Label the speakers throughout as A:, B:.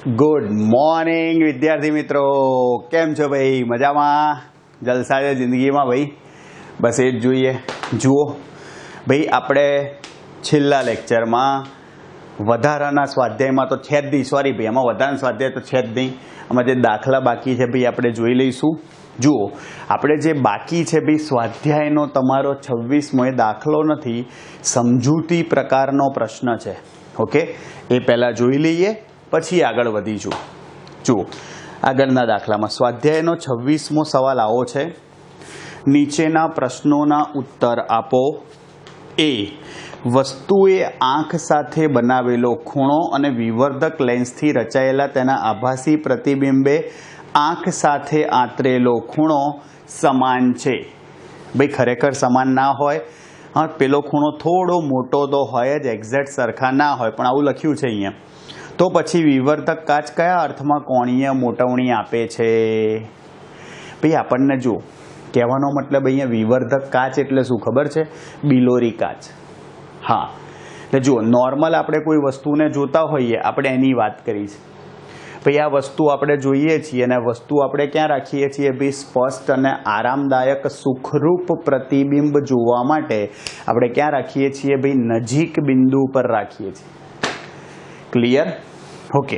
A: Good morning વિદ્યાર્થી મિત્રો, કેમ છો ભાઈ? મજામાં? જલસા છે જિંદગીમાં ભાઈ? બસ એ જ જોઈએ. જુઓ ભાઈ, આપણે છેલ્લા લેક્ચરમાં વધારાના સ્વાધ્યાયમાં તો છે જ નહીં, સોરી ભાઈ, એમાં વધારાના સ્વાધ્યાય તો છે જ નહીં. આમાં જે દાખલા બાકી છે ભાઈ આપણે જોઈ લઈશું. જુઓ, આપણે જે બાકી છે ભાઈ સ્વાધ્યાયનો તમારો 26મો એ દાખલો નથી, સમજૂતી પ્રકારનો પ્રશ્ન છે. ઓકે, એ પહેલાં જોઈ લઈએ, પછી આગળ વધીશું. જુઓ, આગળના દાખલામાં સ્વાધ્યાયનો 26મો સવાલ આવો છે: નીચેના પ્રશ્નોના ઉત્તર આપો. એ, વસ્તુએ આંખ સાથે બનાવેલો ખૂણો અને વિવર્ધક લેન્સથી રચાયેલા તેના આભાસી પ્રતિબિંબે આંખ સાથે આંતરેલો ખૂણો સમાન છે. ભાઈ ખરેખર સમાન ના હોય. હા, પેલો ખૂણો થોડો મોટો તો હોય જ, એક્ઝેક્ટ સરખા ના હોય, પણ આવું લખ્યું છે અહીંયા. તો પછી વિવર્ધક કાચ કયા અર્થમાં કોણીય મોટવણી આપે છે? ભાઈ આપણને જો કહેવાનો મતલબ અહીંયા વિવર્ધક કાચ એટલે શું ખબર છે? બિલોરી કાચ. હા, એટલે જુઓ, નોર્મલ આપણે કોઈ વસ્તુને જોતા હોઈએ, આપણે એની વાત કરી છે. ભાઈ આ વસ્તુ આપણે જોઈએ છીએ અને વસ્તુ આપણે ક્યાં રાખીએ છીએ? ભાઈ સ્પષ્ટ અને આરામદાયક સુખરૂપ પ્રતિબિંબ જોવા માટે આપણે ક્યાં રાખીએ છીએ? ભાઈ નજીક બિંદુ પર રાખીએ છીએ. ક્લિયર? ઓકે,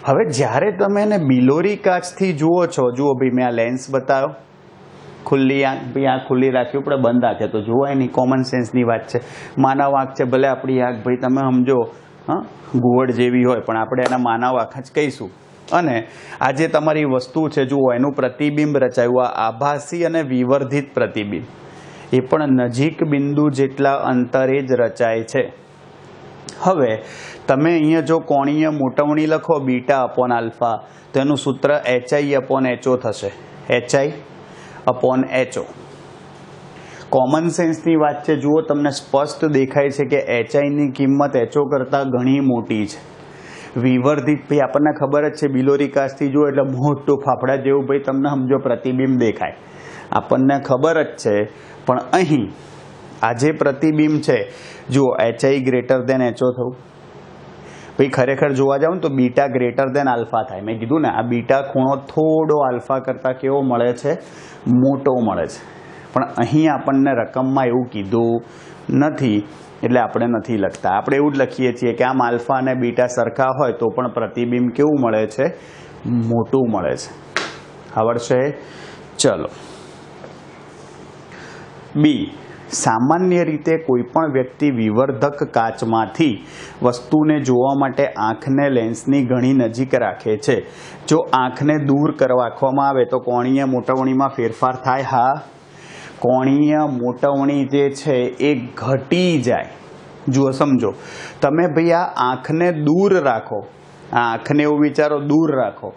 A: હવે જ્યારે તમે એને બિલોરી કાચથી જુઓ છો, જુઓ ભાઈ મેં આ લેન્સ બતાવ્યો, ખુલ્લી આંખ, ભાઈ આંખ ખુલ્લી રાખી આપણે બંધ આંખે તો જુઓ, એની કોમન સેન્સની વાત છે. માનવ આંખ છે, ભલે આપણી આંખ ભાઈ તમે સમજો હા ઘુવડ જેવી હોય, પણ આપણે એના માનવ આંખ જ કહીશું. અને આ જે તમારી વસ્તુ છે જુઓ, એનું પ્રતિબિંબ રચાયું, આ આભાસી અને વિવર્ધિત પ્રતિબિંબ, એ પણ નજીક બિંદુ જેટલા અંતરે જ રચાય છે. હવે તમે અહીંયા જો કોણીય મોટવણી લખો બીટા અપોન આલ્ફા, તો એનું સૂત્ર HI અપોન HO થશે. HI upon HO. કોમન સેન્સની વાત છે. જુઓ, તમને સ્પષ્ટ દેખાય છે કે HIની કિંમત HO કરતાં ઘણી મોટી છે. વિવર્ધિત ભાઈ આપણને ખબર જ છે, બિલોરી કાચથી જુઓ એટલે મોટું ફાફડા જેવું ભાઈ તમને સમજો પ્રતિબિંબ દેખાય, આપણને ખબર જ છે. પણ અહીં આ જે પ્રતિબિંબ છે જુઓ, HI ગ્રેટર દેન HO થવું. ભાઈ ખરેખર જોવા જાવ ને તો બીટા ગ્રેટર દેન આલ્ફા થાય. મેં કીધું ને, આ બીટા ખૂણો થોડો આલ્ફા કરતાં કેવો મળે છે? મોટો મળે છે. પણ અહીં આપણને રકમમાં એવું કીધું નથી, એટલે આપણે નથી લખતા. આપણે એવું જ લખીએ છીએ કે આમ આલ્ફા અને બીટા સરખા હોય તો પણ પ્રતિબિંબ કેવું મળે છે? મોટું મળે છે. આવડશે? ચલો. બી, સામાન્ય રીતે કોઈપણ વ્યક્તિ વિવર્ધક કાચમાંથી વસ્તુને જોવા માટે આંખને લેન્સની ઘણી નજીક રાખે છે. જો આંખને દૂર રાખવામાં આવે તો કોણીય મોટવણીમાં ફેરફાર થાય. હા, કોણીય મોટવણી જે છે એ ઘટી જાય. જુઓ સમજો, તમે ભાઈ આ આંખને દૂર રાખો, આ આંખને એવું વિચારો દૂર રાખો,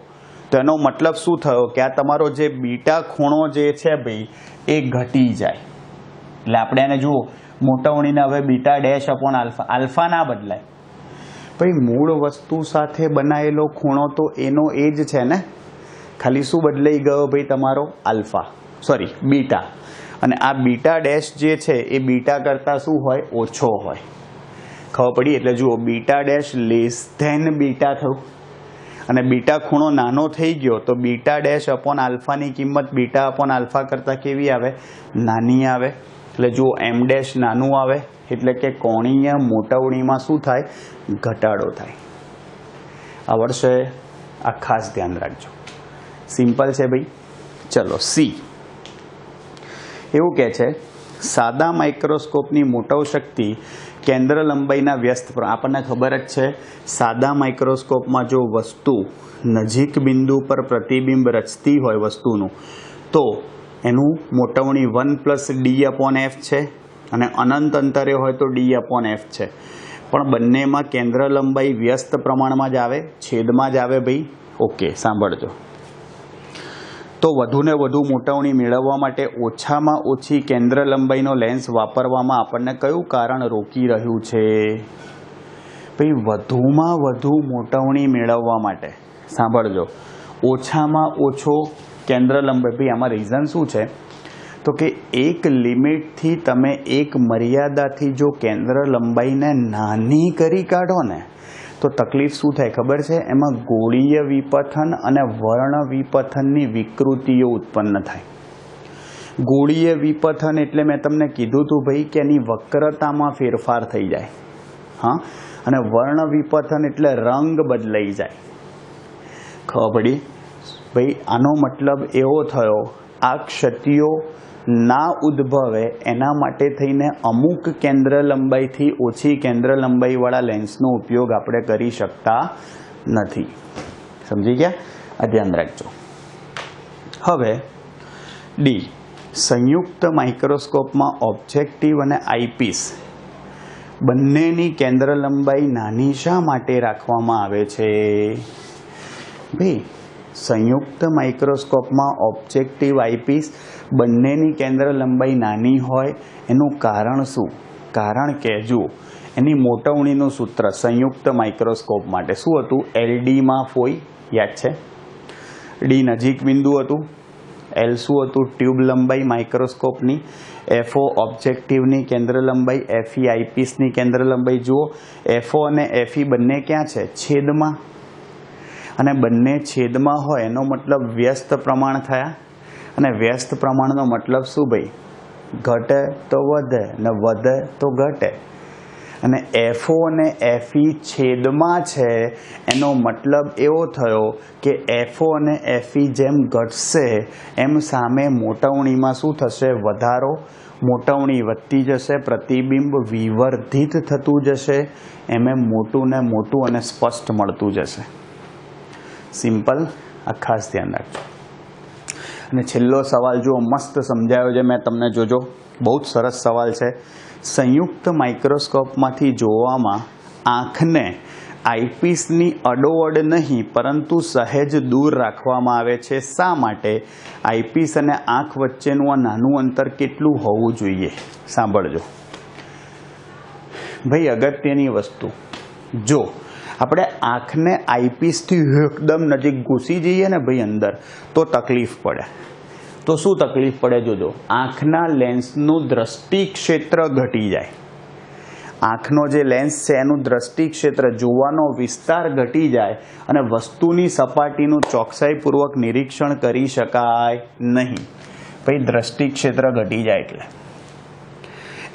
A: તો એનો મતલબ શું થયો કે આ તમારો જે બીટા ખૂણો જે છે ભાઈ એ ઘટી જાય. એટલે આપણે એને જુઓ મોટવણીને હવે beta dash upon alpha, alpha ના બદલાય ભાઈ, મૂળ વસ્તુ સાથે બનાવેલો ખૂણો તો એનો એ જ છે ને, ખાલી શું બદલાઈ ગયો ભાઈ? તમારો આલ્ફા, સોરી બીટા. અને આ બીટા ડેશ જે છે એ બીટા કરતાં શું હોય? ઓછો હોય. ખબર પડી? એટલે જુઓ, beta dash less than beta થયું, અને બીટા ખૂણો નાનો થઈ ગયો તો બીટા ડેશ અપોન આલ્ફાની કિંમત બીટા અપોન આલ્ફા કરતાં કેવી આવે? નાની આવે. એટલે જુઓ, એમ ડેશ નાનું આવે, એટલે કે કોણીય મોટવણીમાં શું થાય? ઘટાડો થાય. આવડશે? આ ખાસ ધ્યાન રાખજો. સિમ્પલ છે ભાઈ. ચલો સી, એવું કહે છે સાદા માઇક્રોસ્કોપની મોટવ શક્તિ કેન્દ્ર લંબાઈના વ્યસ્ત. આપણને ખબર જ છે, સાદા માઇક્રોસ્કોપમાં જો વસ્તુ નજીક બિંદુ પર પ્રતિબિંબ રચતી હોય વસ્તુનું, તો એનું મોટવણી 1 + D અપોન F છે, અને અનંત અંતરે હોય તો D અપોન F છે. પણ બંનેમાં કેન્દ્ર લંબાઈ વ્યસ્ત પ્રમાણમાં જ આવે, છેદમાં જ આવે ભાઈ. ઓકે, સાંભળજો. તો વધુને વધુ મોટવણી મેળવવા માટે ઓછામાં ઓછી કેન્દ્ર લંબાઈનો લેન્સ વાપરવામાં આપણને કયું કારણ રોકી રહ્યું છે? ભાઈ વધુમાં વધુ મોટવણી મેળવવા માટે, સાંભળજો, ઓછામાં ઓછો કેન્દ્ર લંબાઈ. ભાઈ આમાં રીઝન શું છે? તો કે એક લિમિટથી તમે એક મર્યાદાથી જો કેન્દ્ર લંબાઈને નાની કરી કાઢો ને, तो तकलीफ शू थाय खबर छे? एमां गोळीय विपथन अने वर्ण विपथननी विकृतिओ उत्पन्न थाय। गोळीय विपथन एटले मैं तमने कीधुं हतुं भाई के एनी वक्रतामां फेरफार थई जाय। हाँ, अने वर्ण विपथन एटले रंग बदलाई जाय। खबर पड़ी भाई? आनो मतलब एवो थयो आ क्षतिओ ना उद्भवे एना माटे थईने अमुक केंद्र लंबाई थी ओછી केंद्र लंबाई वाळा लेन्सनो उपयोग आपणे करी शकता नथी। समझी गया? आ ध्यान राखजो। हवे डी, संयुक्त माइक्रोस्कोप में ऑब्जेक्टिव अने आईपीस बंनेनी केंद्र लंबाई नानी शा माटे राखवामां आवे छे? भाई संयुक्त माइक्रोस्कोप में ऑब्जेक्टिव आईपीस बंनेनी केंद्र लंबाई नानी होय एनुं कारण शुं? कारण के जुओ एनी मोटवणीनुं सूत्र संयुक्त माइक्रोस्कोप माटे शुं हतुं? एलडी मां फोई याद छे? डी नजीक बिंदु हतुं, एल शुं हतुं? ट्यूब लंबाई माइक्रोस्कोपनी, एफओ ऑब्जेक्टिवनी केंद्र लंबाई, एफई आईपीसनी केंद्र लंबाई। जुओ एफओ अने एफई बंने क्यां छे? छेदमां, अने बंने छेदमां होय एनो मतलब व्यस्त प्रमाण थया। अने व्यस्त प्रमाणनो मतलब शुं भाई? घटे तो वधे ने वधे तो घटे। अने एफओ अने एफई छेदमां छे एनो मतलब एवो थयो के एफओ अने एफई जेम घटशे एम सामे मोटवणीमां शुं थशे? वधारो। मोटवणी वधती जशे, प्रतिबिंब विवर्धित थतुं जशे, एम मोटुं ने मोटुं अने स्पष्ट मळतुं जशे। सिंपल। आ खास ध्यान राखजो। अने छेल्लो सवाल जो मस्त समझायो छे मैं तमने, जोजो बहुत सरस सवाल छे। संयुक्त माइक्रोस्कोपमांथी जोवामां आंखने आईपीसनी अडोअड नहीं परंतु सहेज दूर राखवामां आवे छे। शा माटे? आईपीस अने आंख वच्चेनुं आ नानुं अंतर केटलुं होवुं जोईए? सांभळजो भाई, अगत्यनी वस्तु, जो આપણે આંખને આઈપીસથી એકદમ નજીક ઘૂસી જઈએ ને ભાઈ અંદર તો તકલીફ પડે। તો શું તકલીફ પડે? જોજો, આંખના લેન્સનું દ્રષ્ટિ ક્ષેત્ર ઘટી જાય। આંખનો જે લેન્સ છે એનું દ્રષ્ટિ ક્ષેત્ર જોવાનો વિસ્તાર ઘટી જાય અને વસ્તુની સપાટીનું ચોકસાઈપૂર્વક નિરીક્ષણ કરી શકાય નહીં। ભાઈ દ્રષ્ટિ ક્ષેત્ર ઘટી જાય એટલે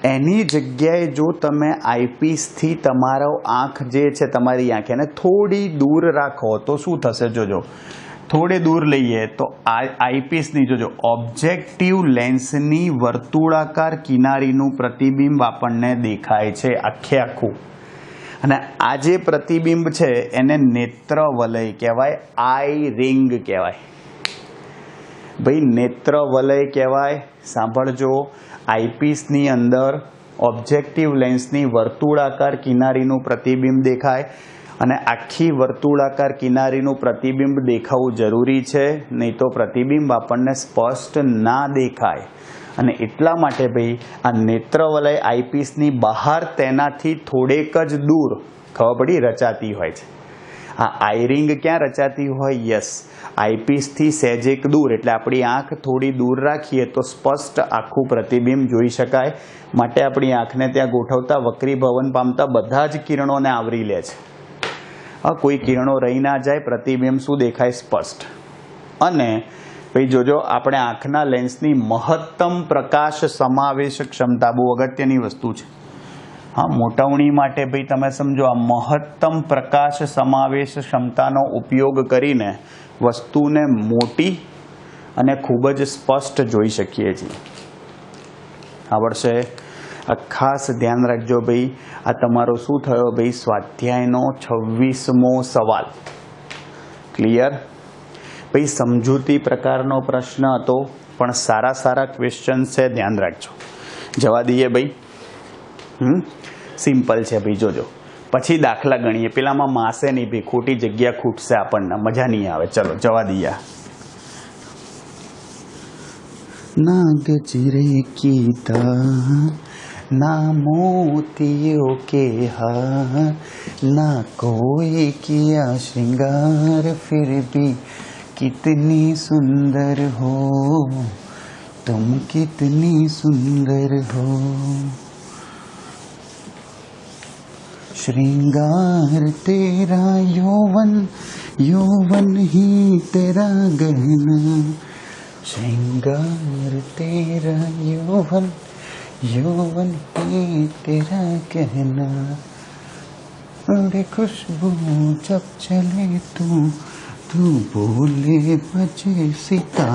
A: एनी जग्याए जो तमे आईपीस थी तमारो आंख जे छे तमारी आंख एने थोड़ी दूर राखो तो शुं थशे? जोजो थोड़े दूर लईए तो आईपीस नी जोजो ऑब्जेक्टिव लेन्सनी वर्तुळाकार किनारीनुं प्रतिबिंब आपणने देखाय छे आखे आखुं। अने आ जे प्रतिबिंब छे एने नेत्र वलय कहेवाय, आई रिंग कहेवाय। भाई नेत्र वलय कहेवाय। सांभळजो, आईपीसनी अंदर ऑब्जेक्टिव लेन्सनी वर्तुळाकार किनारीनुं प्रतिबिंब देखाय अने आखी वर्तुळाकार किनारीनुं प्रतिबिंब देखावुं जरूरी छे, नहीं तो प्रतिबिंब आपणने स्पष्ट ना देखाय। अने एटला माटे भाई आ नेत्रवलय आईपीसनी बहार तेनाथी थोड़ेक ज दूर खबर पड़ी रचाती होय छे। आ आई रिंग क्या रचाती होय? यस, आईपीस थी सहेजेक दूर एटले आपणी आंख थोड़ी दूर राखीए तो स्पष्ट आखुं प्रतिबिंब जोई शकाय। माटे आपणी आंखने त्यां गोठवता वक्रीभवन पामता बधा ज किरणोने आवरी ले छे। कोई किरणों रही ना जाए, प्रतिबिंब शुं देखाय? स्पष्ट। अने भाई जोजो, आपणे आंखना लेन्सनी महत्तम प्रकाश समावेश क्षमता बहु अगत्यनी वस्तु छे। हाँ, मोटवणी माटे भाई तमे समझो आ महत्तम प्रकाश समावेश क्षमतानो उपयोग करीने वस्तुने मोटी अने खूब ज स्पष्ट जोई शकीए छीए। आवडशे? आ खास ध्यान राखजो भाई। आ तमारो शुं थयो भाई? स्वाध्यायनो 26मो सवाल। क्लियर? भाई समजूती प्रकारनो प्रश्न हतो पण सारा सारा क्वेश्चन छे, ध्यान राखजो। जवा दीए भाई। सिंपल है भाई, जोजो पछी दाखला गणीए। पेलामां मासे नहीं भाई, खोटी जग्या खूटशे, आपणने मजा नहीं आवे। चलो जवा दीए। नाग चिरे कीता ना मोतियों के हार, ना कोई किया श्रृंगार, फिर भी कितनी सुंदर हो तुम, कितनी सुंदर हो। श्रृंगार तेरा यौवन, यौवन ही तेरा गहना, श्रृंगार तेरा यौवन, यौवन ही तेरा कहना, अरे खुशबू जब चले तू बोले बजे सीता.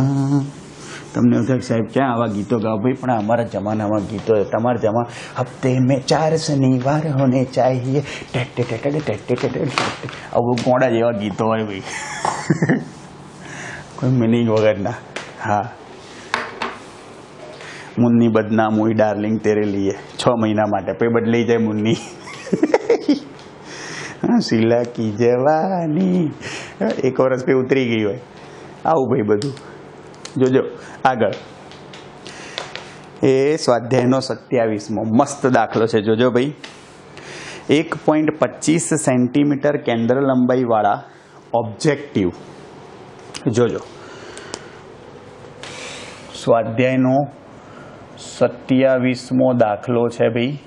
A: તમને એવું થાય સાહેબ ક્યાં આવા ગીતો ગાઓ ભાઈ, પણ અમારા જમાનામાં ગીતો તમારા જમા હપ્તે મેં 4 શનિવાર હોને ચાહીએ આવું ગોળા જેવા ગીતો હોય ભાઈ, કોઈ મિનિંગ વગરના. હા, મુન્ની બદનામ હુઈ ડાર્લિંગ તેરે લીએ 6 મહિના માટે, પછી બદલાઈ જાય મુન્ની. શીલા કી જવાની 1 વર્ષ પછી ઉતરી ગઈ હોય. આવું ભાઈ બધું જોજો. આગળ એ સ્વાધ્યાયનો 27મો મસ્ત દાખલો છે, જોજો ભાઈ. 1.25 સેન્ટીમીટર કેન્દ્ર લંબાઈવાળા ઓબ્જેક્ટિવ, જોજો. સ્વાધ્યાયનો 27મો દાખલો છે ભાઈ.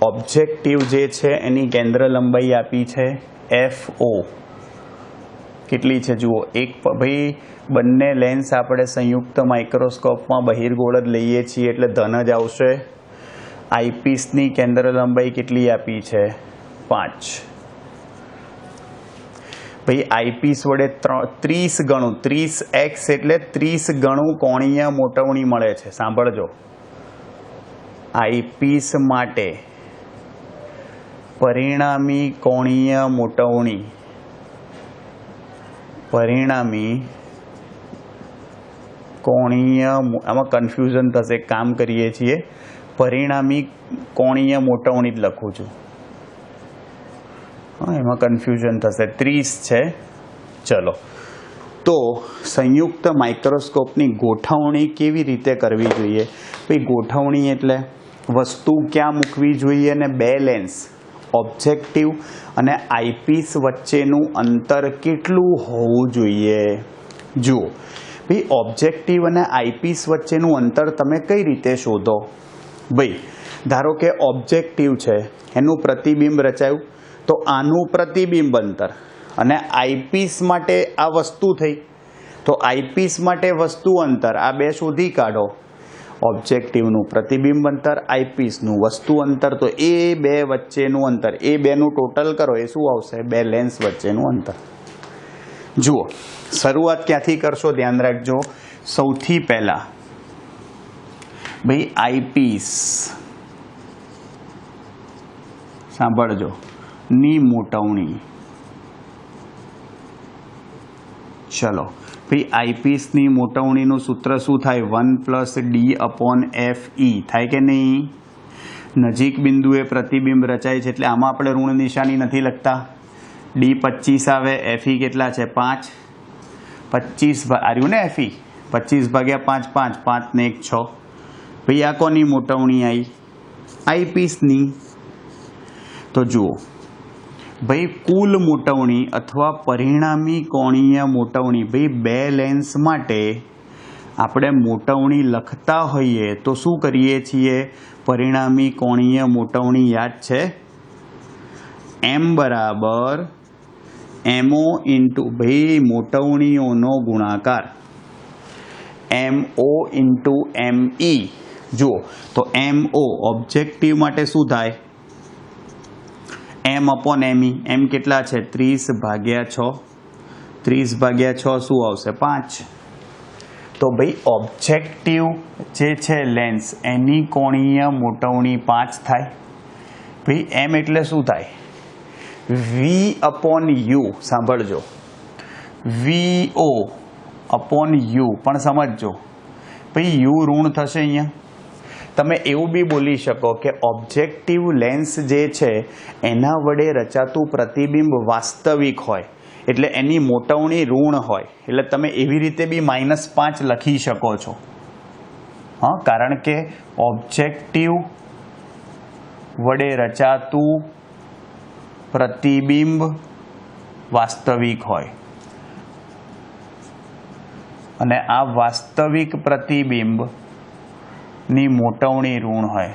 A: ઓબ્જેક્ટિવ જે છે એની કેન્દ્ર લંબાઈ આપી છે FO. કેટલી છે જુઓ. ભાઈ બંને લેન્સ આપણે સંયુક્ત માઇક્રોસ્કોપમાં બહિર્ગોળ જ લઈએ છીએ એટલે ધન જ આવશે. આઈપીસની કેન્દ્ર લંબાઈ કેટલી આપી છે 5. ભાઈ આઈપીસ વડે 30 ગણું 30x એટલે 30 ગણું કોણીય મોટવણી મળે છે. સાંભળજો, આઈપીસ માટે પરિણામી કોણીય મોટવણી, પરિણામી કોણીય, આમાં કન્ફ્યુઝન થશે, કામ કરીએ છીએ પરિણામી કોણીય મોટવણી જ લખું છું. એમાં કન્ફ્યુઝન થશે. 30 છે. ચલો, તો સંયુક્ત માઇક્રોસ્કોપની ગોઠવણી કેવી રીતે કરવી જોઈએ? ભાઈ ગોઠવણી એટલે વસ્તુ ક્યાં મૂકવી જોઈએ અને બે લેન્સ ઓબ્જેક્ટિવ અને આઈપીસ વચ્ચેનું અંતર કેટલું હોવું જોઈએ. જુઓ ભાઈ, ઓબ્જેક્ટિવ અને આઈપીસ વચ્ચેનું અંતર તમે કઈ રીતે શોધો? ભાઈ ધારો કે ઓબ્જેક્ટિવ છે, એનું પ્રતિબિંબ રચાયું, તો આનું પ્રતિબિંબ અંતર અને આઈપીસ માટે આ વસ્તુ થઈ, તો આઈપીસ માટે વસ્તુ અંતર, આ બે શોધી કાઢો. ઓબ્જેક્ટિવનું પ્રતિબિંબ અંતર, આઈપીસનું વસ્તુ અંતર, તો એ બે વચ્ચેનું અંતર, એ બેનું ટોટલ કરો, એ શું આવશે? બે લેન્સ વચ્ચેનું અંતર. જુઓ, શરૂઆત ક્યાંથી કરશો ધ્યાન રાખજો. સૌથી પહેલા ભાઈ આઈપીસ, સાંભળજો, ની મોટવણી. ચલો ભાઈ, આઈપીસની મોટવણીનું સૂત્ર શું થાય? 1 + d/fe થાય કે નહીં? નજીક બિંદુએ પ્રતિબિંબ રચાય છે એટલે આમાં આપણે ઋણ નિશાની નથી લખતા. d 25 આવે, fe કેટલા છે? 5. 25 આવ્યું ને fe? 25 / 5 5, 5 ને 1 6. ભાઈ આ કોની મોટવણી આવી? આઈપીસની. તો જુઓ ભાઈ, કુલ મોટવણી અથવા પરિણામી કોણીય મોટવણી, ભાઈ બે લેન્સ માટે આપણે મોટવણી લખતા હોઈએ તો શું કરીએ છીએ? પરિણામી કોણીય મોટવણી યાદ છે? m બરાબર mo ઇન્ટુ ભાઈ મોટવણીઓનો ગુણાકાર, mo ઇન્ટુ me. જુઓ તો mo ઓબ્જેક્ટિવ માટે શું થાય? m/me. m કેટલા છે? 30/6. 30/6 શું આવશે? 5. તો ભાઈ ઓબ્જેક્ટિવ જે છે લેન્સ, એની કોણીય મોટવણી 5 થાય. ભાઈ m એટલે શું થાય? v/u. સાંભળજો, vo/u. પણ સમજજો ભાઈ, u ઋણ થશે અહીંયા. તમે એવું બી બોલી શકો કે ઓબ્જેક્ટિવ લેન્સ જે છે એના વડે રચાતું પ્રતિબિંબ વાસ્તવિક હોય એટલે એની મોટવણી ઋણ હોય, એટલે તમે એવી રીતે બી -5 લખી શકો છો. હા, કારણ કે ઓબ્જેક્ટિવ વડે રચાતું પ્રતિબિંબ વાસ્તવિક હોય અને આ વાસ્તવિક પ્રતિબિંબ ની મોટવણી ઋણ હોય.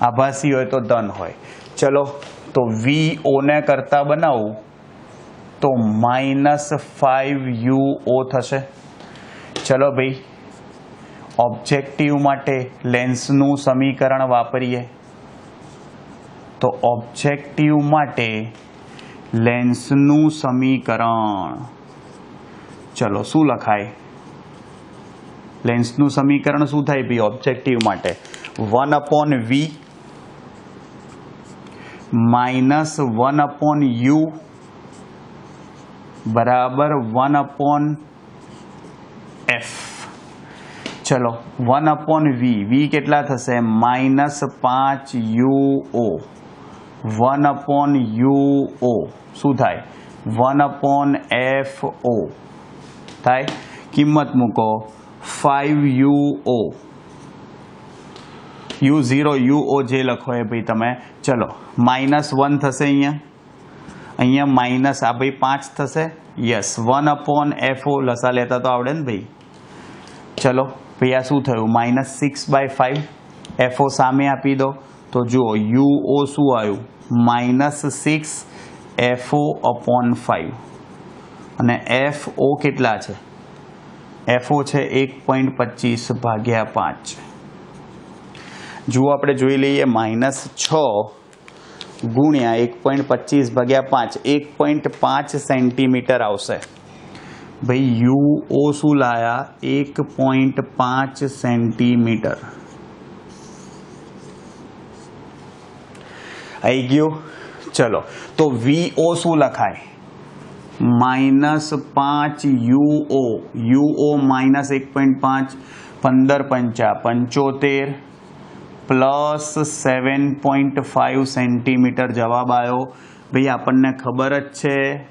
A: આભાસી હોય તો ધન હોય. ચલો તો VO ને કરતા બનાવું તો -5UO થશે. ચલો ભાઈ ઓબ્જેક્ટિવ માટે લેન્સનું સમીકરણ વાપરીએ. તો ઓબ્જેક્ટિવ માટે લેન્સનું સમીકરણ, ચલો શું લખાય? લેન્સનું સમીકરણ શું થાય ભાઈ ઓબ્જેક્ટિવ માટે? 1/V -1/U બરાબર 1/F. ચલો 1/V, V કેટલા થશે? -5UO. 1/UO શું થાય? 1/FO થાય. કિંમત મૂકો 5UO. U0 UO જે લખો એ ભાઈ તમે. ચલો -1 થશે અહીંયા માઇનસ આ ભાઈ 5 થશે. યસ 1/FO લસા લેતા તો આવડે ને ભાઈ. ચલો ભાઈ આ શું થયું? -6/5. FO સામે આપી દો તો જુઓ UO શું આવ્યું? -6 FO/5 અને FO કેટલા છે? FO છે 1.25/5. જુઓ આપણે જોઈ લઈએ -6 ગુણ્યા 1.25/5 1.5 સેન્ટીમીટર આવશે. ભાઈ UO શું લાયા? 1.5 સેન્ટીમીટર આવી ગયું. ચલો તો VO શું લખાય? -5UO. UO -1.5 15 પંચા 75 પ્લસ 7.5 સેન્ટીમીટર જવાબ આવ્યો. ભાઈ આપણને ખબર જ છે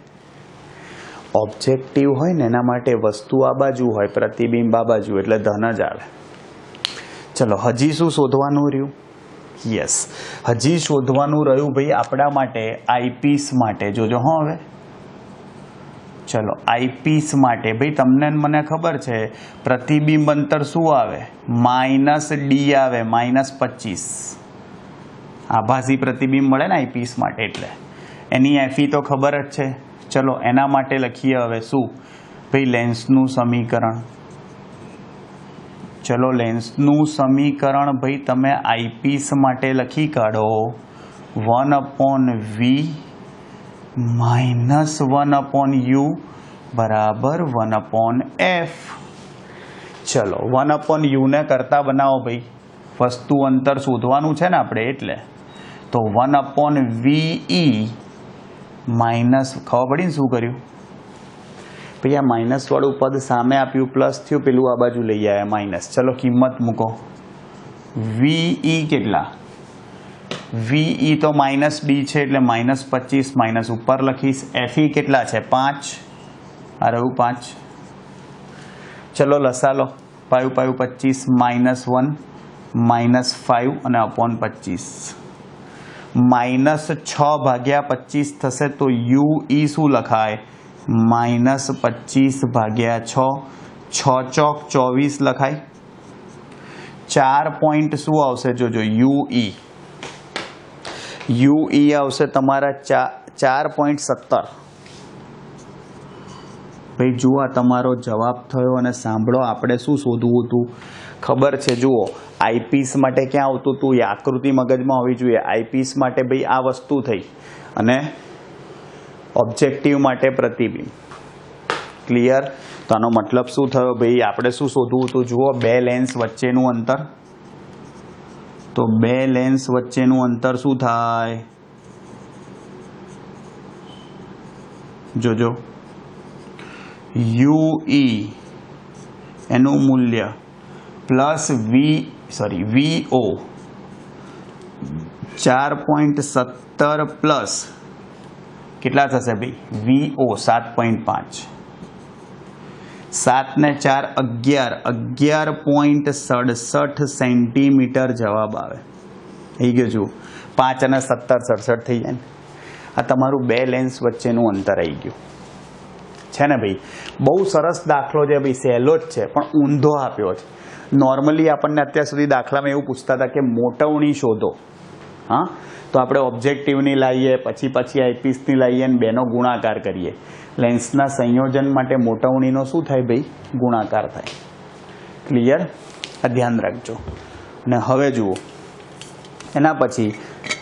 A: ઓબ્જેક્ટિવ હોય ને એના માટે વસ્તુ આ બાજુ હોય, પ્રતિબિંબ આ બાજુ, એટલે ધન જ આવે. ચલો હજી શું શોધવાનું રહ્યું? યસ હજી શોધવાનું રહ્યું ભાઈ આપણા માટે આઈપીસ માટે. જોજો હો હવે. ચલો આઈપીસ માટે ભાઈ તમને મને ખબર છે પ્રતિબિંબ અંતર શું આવે? -D આવે, -25. આભાસી પ્રતિબિંબ મળે ને આઈપીસ માટે, એટલે એની FE તો ખબર જ છે. ચલો એના માટે લખીએ હવે શું ભાઈ? લેન્સનું સમીકરણ. ચલો લેન્સનું સમીકરણ ભાઈ તમે આઈપીસ માટે લખી કાઢો 1/V -1/U બરાબર 1/F. ચલો 1/U ને કરતા બનાવો ભાઈ. વસ્તુ અંતર શોધવાનું છે ને આપણે, એટલે તો 1/VE માઇનસ, ખબર પડી ને શું કર્યું ભાઈ? આ માઇનસ વાળું પદ સામે આપ્યું, પ્લસ થયું, પેલું આ બાજુ લઈ આવ્યા માઇનસ. ચલો કિંમત મૂકો. VE કેટલા? VE તો -D છે એટલે -25 માઇનસ ઉપર લખીશ. FE કેટલા છે? 5. આ રહ્યું 5. ચલો લસા લો. 5 5 25 -1 -5 અને /25 -6/25 થશે તો UE શું લખાય? -25/6. 6 ચોક 24 લખાય. 4 પોઈન્ટ શું આવશે? જોજો UE આવશે તમારા 4.17. ભાઈ જુઓ તમારો જવાબ થયો. અને સાંભળો આપણે શું શોધવું હતું ખબર છે? જુઓ આઈપીસ માટે ક્યાં આવતું હતું? એ આકૃતિ મગજમાં હોવી જોઈએ. આઈપીસ માટે ભાઈ આ વસ્તુ થઈ અને ઓબ્જેક્ટિવ માટે પ્રતિબિંબ. ક્લિયર? તો આનો મતલબ શું થયો ભાઈ? આપણે શું શોધવું હતું? જુઓ બે લેન્સ વચ્ચેનું અંતર. તો બે લેન્સ વચ્ચેનું અંતર શું થાય? જોજો UE એનું મૂલ્ય પ્લસ VO 4.17 પ્લસ કેટલા થશે ભાઈ? VO 7.5. 7 ને 4 11.67 સેન્ટીમીટર જવાબ આવે. થઈ ગયો જુઓ 5 અને 17 67 થઈ જાય ને. આ તમારું બે લેન્સ વચ્ચેનું અંતર આવી ગયું છે ને ભાઈ. બહુ સરસ દાખલો છે ભાઈ, સહેલો જ છે પણ ઊંધો આપ્યો છે. નોર્મલી આપણને અત્યાર સુધી દાખલામાં એવું પૂછતા હતા કે મોટવણી શોધો, हाँ, तो આપણે ઓબ્જેક્ટિવની લાવીએ, પછી આઈપીસની લાવીએ અને બેનો ગુણાકાર કરીએ. લેન્સના સંયોજન માટે મોટવણીનો શું થાય ભાઈ? ગુણાકાર થાય. ક્લિયર? આ ધ્યાન રાખજો. અને હવે જુઓ, એના પછી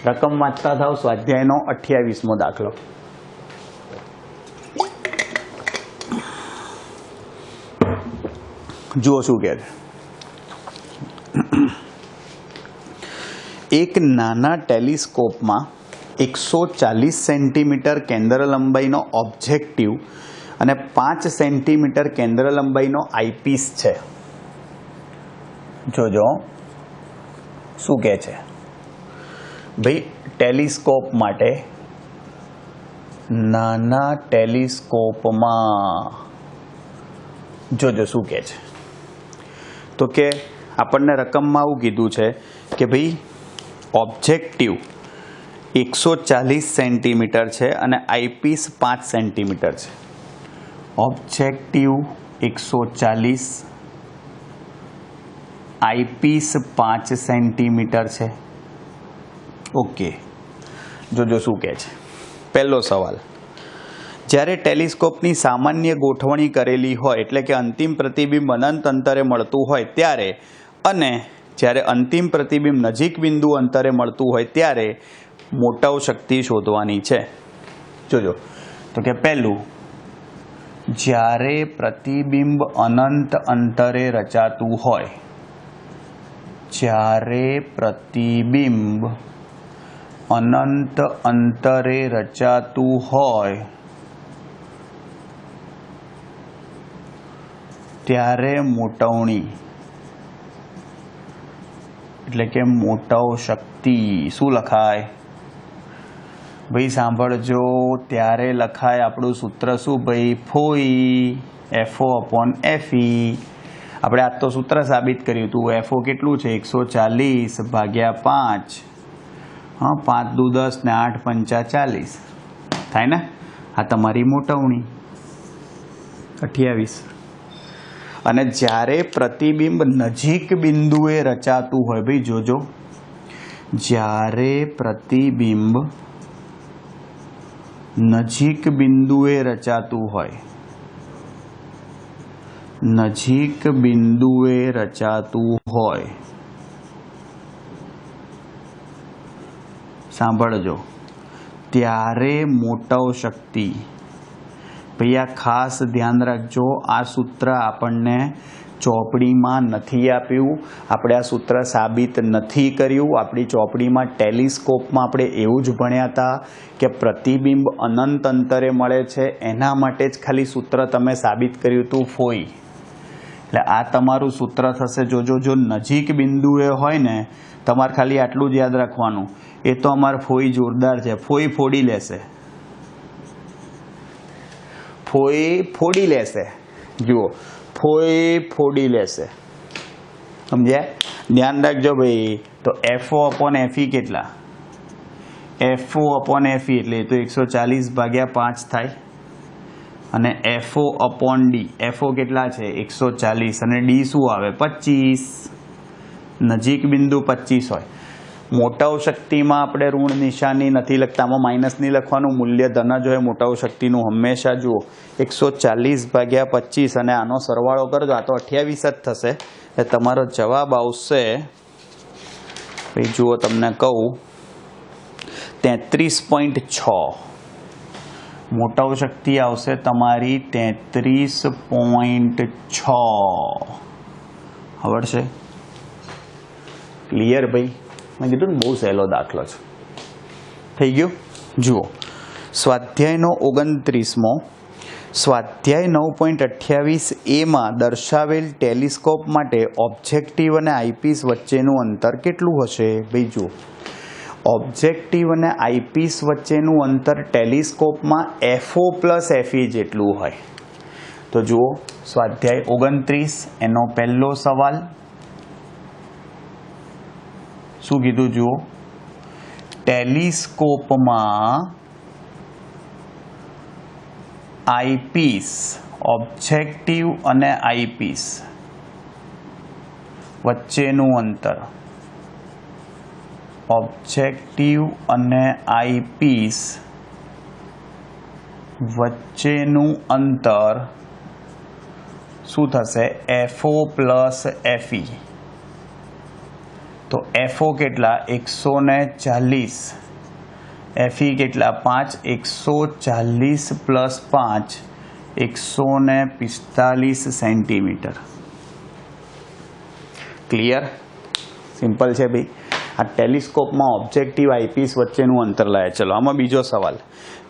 A: રકમ વાંચતા થાવ. સ્વાધ્યાયનો 28મો દાખલો. જુઓ શું કહે છે. એક નાના ટેલિસ્કોપમાં 140 સેન્ટીમીટર કેન્દ્ર લંબાઈનો ઓબ્જેક્ટિવ અને 5 સેન્ટીમીટર કેન્દ્ર લંબાઈનો આઈપીસ છે. જોજો શું કહે છે ભાઈ. ટેલિસ્કોપ માટે નાના ટેલિસ્કોપમાં જોજો શું કહે છે. તો કે આપણને રકમમાં આવું કીધું છે કે ભાઈ ઓબ્જેક્ટિવ 140 સેન્ટીમીટર છે અને આઈપીસ 5 સેન્ટીમીટર છે. ઓબ્જેક્ટિવ 140, આઈપીસ 5 સેન્ટીમીટર છે. ઓકે, જોજો શું કહે છે. પહેલો સવાલ, જ્યારે ટેલિસ્કોપની સામાન્ય ગોઠવણી કરેલી હોય એટલે કે અંતિમ પ્રતિબિંબ અનંત અંતરે મળતું હોય ત્યારે અને જ્યારે અંતિમ પ્રતિબિંબ નજીક બિંદુ અંતરે મળતું હોય ત્યારે મોટાઉ શક્તિ શોધવાની છે. જોજો, તો કે પહેલું, જ્યારે પ્રતિબિંબ અનંત અંતરે રચાતું હોય, જ્યારે પ્રતિબિંબ અનંત અંતરે રચાતું હોય ત્યારે મોટવણી એટલે કે મોટાઉ શક્તિ શું લખાય ભાઈ? સાંભળજો, ત્યારે લખાય આપણું સૂત્ર શું ભાઈ? ફોઈ, FO/FE. આપણે આ તો સૂત્ર સાબિત કર્યું હતું. FO કેટલું છે? 140/5. હા, 5 દુ 10 ને 8 પંચા 40 થાય ને. આ તમારી મોટવણી 28. અને જ્યારે પ્રતિબિંબ નજીક બિંદુએ રચાતું હોય, ભાઈ જોજો, જ્યારે પ્રતિબિંબ નજીક બિંદુએ રચાતું હોય, નજીક બિંદુએ રચાતું હોય, સાંભળજો, ત્યારે મોટાઉ શક્તિ. ભાઈ આ ખાસ ધ્યાન રાખજો. આ સૂત્ર આપણને ચોપડીમાં નથી આપ્યું, આપણે આ સૂત્ર સાબિત નથી કર્યું. આપણી ચોપડીમાં ટેલિસ્કોપમાં આપણે એવું જ ભણ્યા હતા કે પ્રતિબિંબ અનંત અંતરે મળે છે, એના માટે જ ખાલી સૂત્ર તમે સાબિત કર્યું હતું ફોઈ. એટલે આ તમારું સૂત્ર થશે. જોજો, જો નજીક બિંદુએ હોય ને, તમારે ખાલી આટલું જ યાદ રાખવાનું. એ તો અમારે ફોઈ જોરદાર છે, ફોઈ ફોડી લેશે, ફોઈ ફોડી લેશે. જુઓ, ફોઈ ફોડી લેશે. સમજ્યા? ધ્યાન રાખજો ભાઈ. તો FO/FE કેટલા? FO/FE એટલે તો 140/5 થાય. અને FO/D, FO કેટલા છે? 140. અને D શું આવે? 25. નજીક બિંદુ 25 હોય. મોટાઉ શક્તિમાં આપણે ઋણ નિશાની નથી લખતા, આમાં માઇનસ નહીં લખવાનું, મૂલ્ય ધન જ હોય મોટાઉ શક્તિનું હંમેશા. જુઓ, 140/25 અને આનો સરવાળો કરજો, આ તો 28 જ થશે. એટલે તમારો જવાબ આવશે ભાઈ, જુઓ તમને કહું, 33.6. મોટાઉ શક્તિ આવશે તમારી 33.6. આવડશે? ક્લિયર ભાઈ? મેં કીધું ને બહુ સહેલો દાખલો છે. થઈ ગયો? જુઓ, સ્વાધ્યાયનો 29મો, સ્વાધ્યાય 9.28 દર્શાવેલ ટેલિસ્કોપ માટે ઓબ્જેક્ટિવ અને આઈપીસ વચ્ચેનું અંતર કેટલું હશે? ભાઈ જુઓ, ઓબ્જેક્ટિવ અને આઈપીસ વચ્ચેનું અંતર ટેલિસ્કોપમાં FO/FE જેટલું હોય. તો જુઓ, સ્વાધ્યાય 29 એનો પહેલો સવાલ શું કીધું? જુઓ, ટેલિસ્કોપમાં આઈપીસ, ઓબ્જેક્ટિવ અને આઈપીસ વચ્ચેનું અંતર ઓબ્જેક્ટિવ અને આઈપીસ વચ્ચેનું અંતર શું થશે? FO plus FE. તો FO કેટલા? 140. FE કેટલા? 5. 140 પ્લસ 5 145 સેન્ટીમીટર. ક્લિયર? સિમ્પલ છે ભાઈ. આ ટેલિસ્કોપમાં ઓબ્જેક્ટિવ આઈપીસ વચ્ચેનું અંતર લાવે. ચલો આમાં બીજો સવાલ.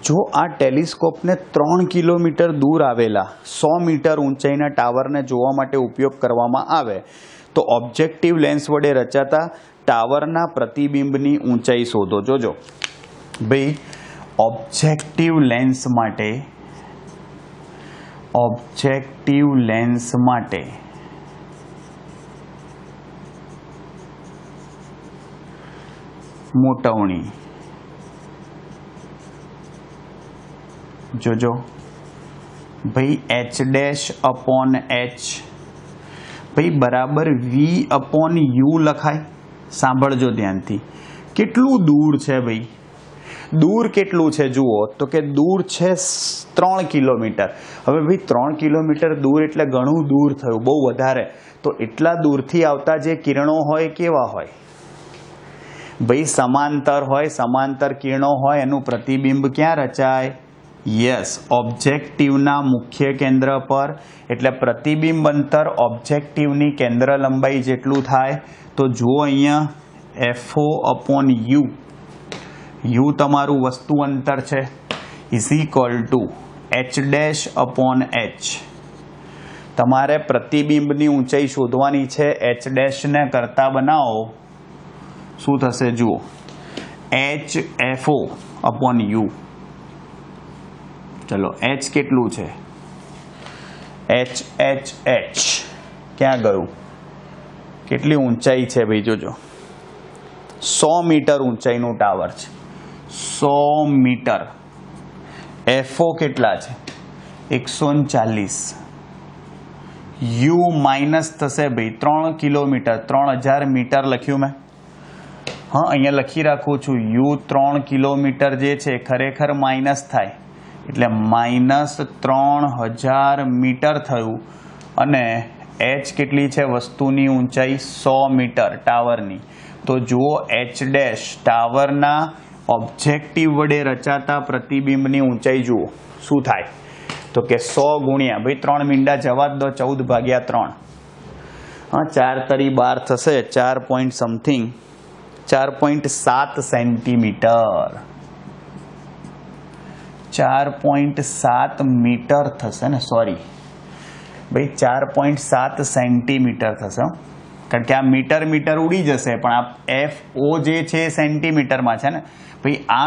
A: જો આ ટેલિસ્કોપને 3 કિલોમીટર દૂર આવેલા 100 મીટર ઊંચાઈના ટાવરને જોવા માટે ઉપયોગ કરવામાં આવે તો ઓબ્જેક્ટિવ લેન્સ વડે રચાતા ટાવરના પ્રતિબિંબની ઊંચાઈ શોધો. જોજો ભાઈ, ઓબ્જેક્ટિવ લેન્સ માટે મોટવણી જોજો ભાઈ, h ડેશ અપોન h ભાઈ બરાબર v અપોન u લખાય. સાંભળજો ધ્યાનથી. કેટલું દૂર છે ભાઈ? દૂર કેટલું છે જુઓ તો કે દૂર છે 3 કિલોમીટર. હવે ભાઈ 3 કિલોમીટર દૂર એટલે ઘણું દૂર થયું, બહુ વધારે. તો એટલા દૂરથી આવતા જે કિરણો હોય કેવા હોય ભાઈ? સમાંતર હોય. સમાંતર કિરણો હોય એનું પ્રતિબિંબ ક્યાં રચાય? યસ, ઓબ્જેક્ટિવના મુખ્ય કેન્દ્ર પર. એટલે પ્રતિબિંબ અંતર ઓબ્જેક્ટિવની કેન્દ્ર લંબાઈ જેટલું થાય. તો જુઓ અહીંયા FO અપોન U, U તમારું વસ્તુ અંતર છે, is equal to h dash upon h. તમારે પ્રતિબિંબની ઊંચાઈ શોધવાની છે. h ડેશને કરતા બનાવો, શું થશે જુઓ, HFO અપોન U. ચલો h કેટલું છે? h ક્યાં ગયું? કેટલી ઊંચાઈ છે ભાઈ? જોજો 100 મીટર ઊંચાઈનું ટાવર છે. 100 મીટર. FO કેટલા છે? 140. U માઇનસ થશે ભાઈ 3 કિલોમીટર. 3000 મીટર લખ્યું મેં. હા, અહીંયા લખી રાખું છું. U 3 કિલોમીટર જે છે ખરેખર માઇનસ થાય એટલે માઇનસ 3000 મીટર થયું. અને h કેટલી છે? વસ્તુની ઊંચાઈ 100 મીટર ટાવરની. તો જુઓ h ડેશ ટાવરના ઓબ્જેક્ટિવ વડે રચાતા પ્રતિબિંબની ઊંચાઈ જુઓ શું થાય? તો કે 100 ગુણ્યા ભાઈ 3 મીંડા જવા દો, 14/3. હા, 4 તરી 12 થશે. 4 પોઈન્ટ સમથિંગ 4.7 સેન્ટીમીટર. 4.7 મીટર થશે ને, સોરી ભાઈ 4.7 સેન્ટીમીટર થશે. કારણ કે આ મીટર ઉડી જશે, પણ આ FO જે છે સેન્ટીમીટરમાં છે ને ભાઈ. આ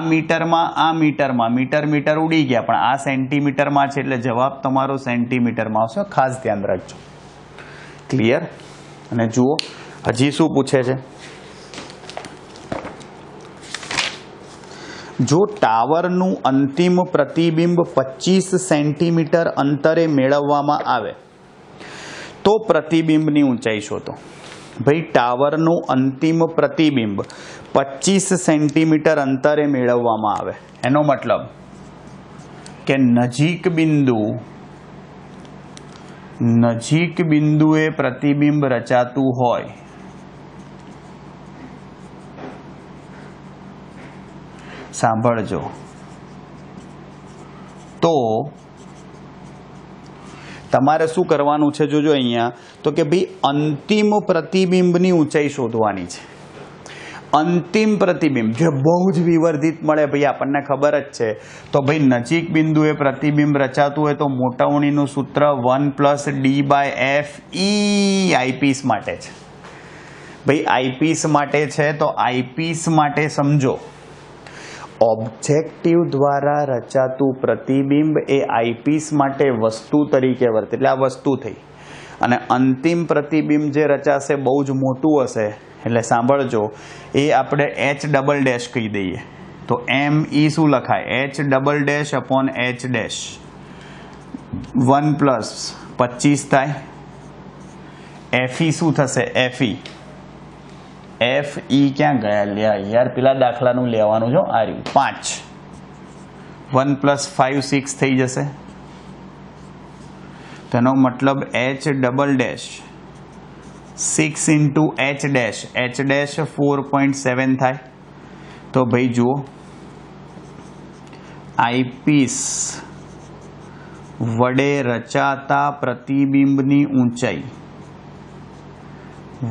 A: મીટરમાં મીટર ઉડી ગયા, પણ આ સેન્ટીમીટરમાં છે એટલે જવાબ તમારો સેન્ટીમીટરમાં આવશે. ખાસ ધ્યાન રાખજો. ક્લિયર? અને જુઓ હજી શું પૂછે છે? જો ટાવરનું અંતિમ પ્રતિબિંબ 25 સેન્ટીમીટર અંતરે મેળવવામાં આવે તો પ્રતિબિંબની ઊંચાઈ શોધો. ભાઈ ટાવરનું અંતિમ પ્રતિબિંબ 25 સેન્ટીમીટર અંતરે મેળવવામાં આવે, એનો મતલબ કે નજીક બિંદુએ પ્રતિબિંબ રચાતું હોય સાંભળજો, તો તમારે શું કરવાનું છે? જોજો અહીંયા તો કે ભાઈ અંતિમ પ્રતિબિંબની ઊંચાઈ શોધવાની છે. અંતિમ પ્રતિબિંબ જે બહુ જ વિવર્ધિત મળે ભાઈ, આપણને ખબર જ છે. તો ભાઈ નજીક બિંદુએ પ્રતિબિંબ રચાતું હોય તો મોટવણીનું સૂત્ર 1 + d/f e આઈપીસ માટે છે. ભાઈ આઈપીસ માટે છે તો આઈપીસ માટે સમજો, ઓબ્જેક્ટિવ દ્વારા રચાતું પ્રતિબિંબ એ આઈપીસ માટે વસ્તુ તરીકે વર્તે, એટલે આ વસ્તુ થઈ. અને અંતિમ પ્રતિબિંબ જે રચાશે બહુ જ મોટું હશે, એટલે સાંભળજો, એ આપણે h ડબલ ડેશ કહી દઈએ. તો ME શું લખાય? h double dash upon h dash. 1 + 25 થાય. FE શું થશે? FE એફ ઈ ક્યાં ગયા લ્યા યાર, પેલા દાખલાનું લેવાનું છો. આ રહ્યું 5. 1 + 5 6 થઈ જશે. તેનો મતલબ h double dash 6 × h dash, h dash 4.7 થાય. તો ભાઈ જુઓ, આઈપીસ વડે રચાતા પ્રતિબિંબની ઊંચાઈ,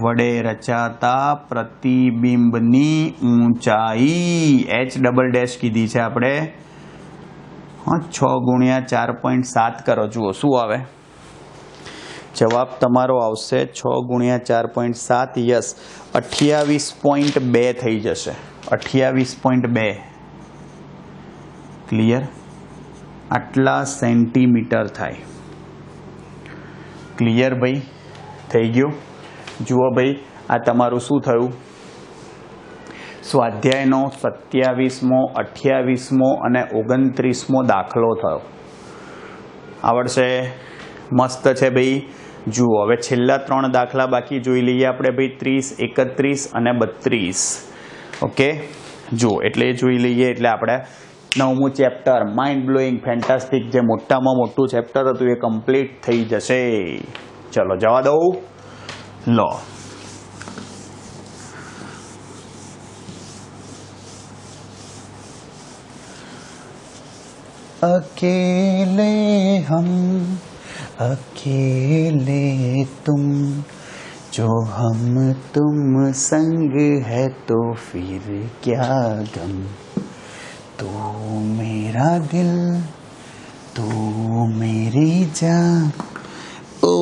A: વડે રચાતા પ્રતિબિંબની ઊંચાઈ h ડબલ ડેશ કીધી છે આપણે. 6 × 4.7 કરો. જુઓ શું આવે જવાબ તમારો આવશે. 6 × 4.7 યસ 28.2 થઈ જશે. 28.2 ક્લિયર. આટલા સેન્ટીમીટર થાય. ક્લિયર ભાઈ, થઈ ગયું. જુઓ ભાઈ, આ તમારું શું થયું, સ્વાધ્યાયનો 27મો, 28મો અને 29મો દાખલો થયો. આવડશે? મસ્ત છે ભાઈ. જુઓ હવે છેલ્લા 3 દાખલા બાકી જોઈ લઈએ આપણે ભાઈ, 30, 31 અને 32. ઓકે, જુઓ એટલે જોઈ લઈએ. એટલે આપણે 9મું ચેપ્ટર માઇન્ડ બ્લોઈંગ ફેન્ટાસ્ટિક, જે મોટામાં મોટું ચેપ્ટર હતું એ કમ્પ્લીટ થઈ જશે. ચલો જવા દઉં. લો अकेले हम अकेले तुम, जो हम तुम संग है तो फिर क्या गम. तू मेरा दिल, तू मेरी जान, ओ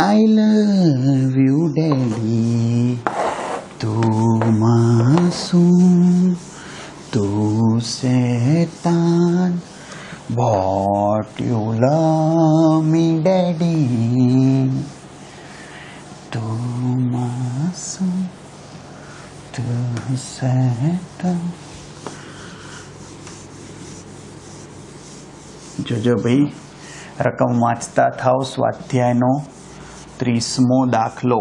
A: आई लव यू डैडी. तू मासूम, तू शैतान, but you love me daddy. तू मासूम, तू शैतान. જોજો ભાઈ, રકમ વાંચતા થાવ. સ્વાધ્યાયનો 30મો દાખલો.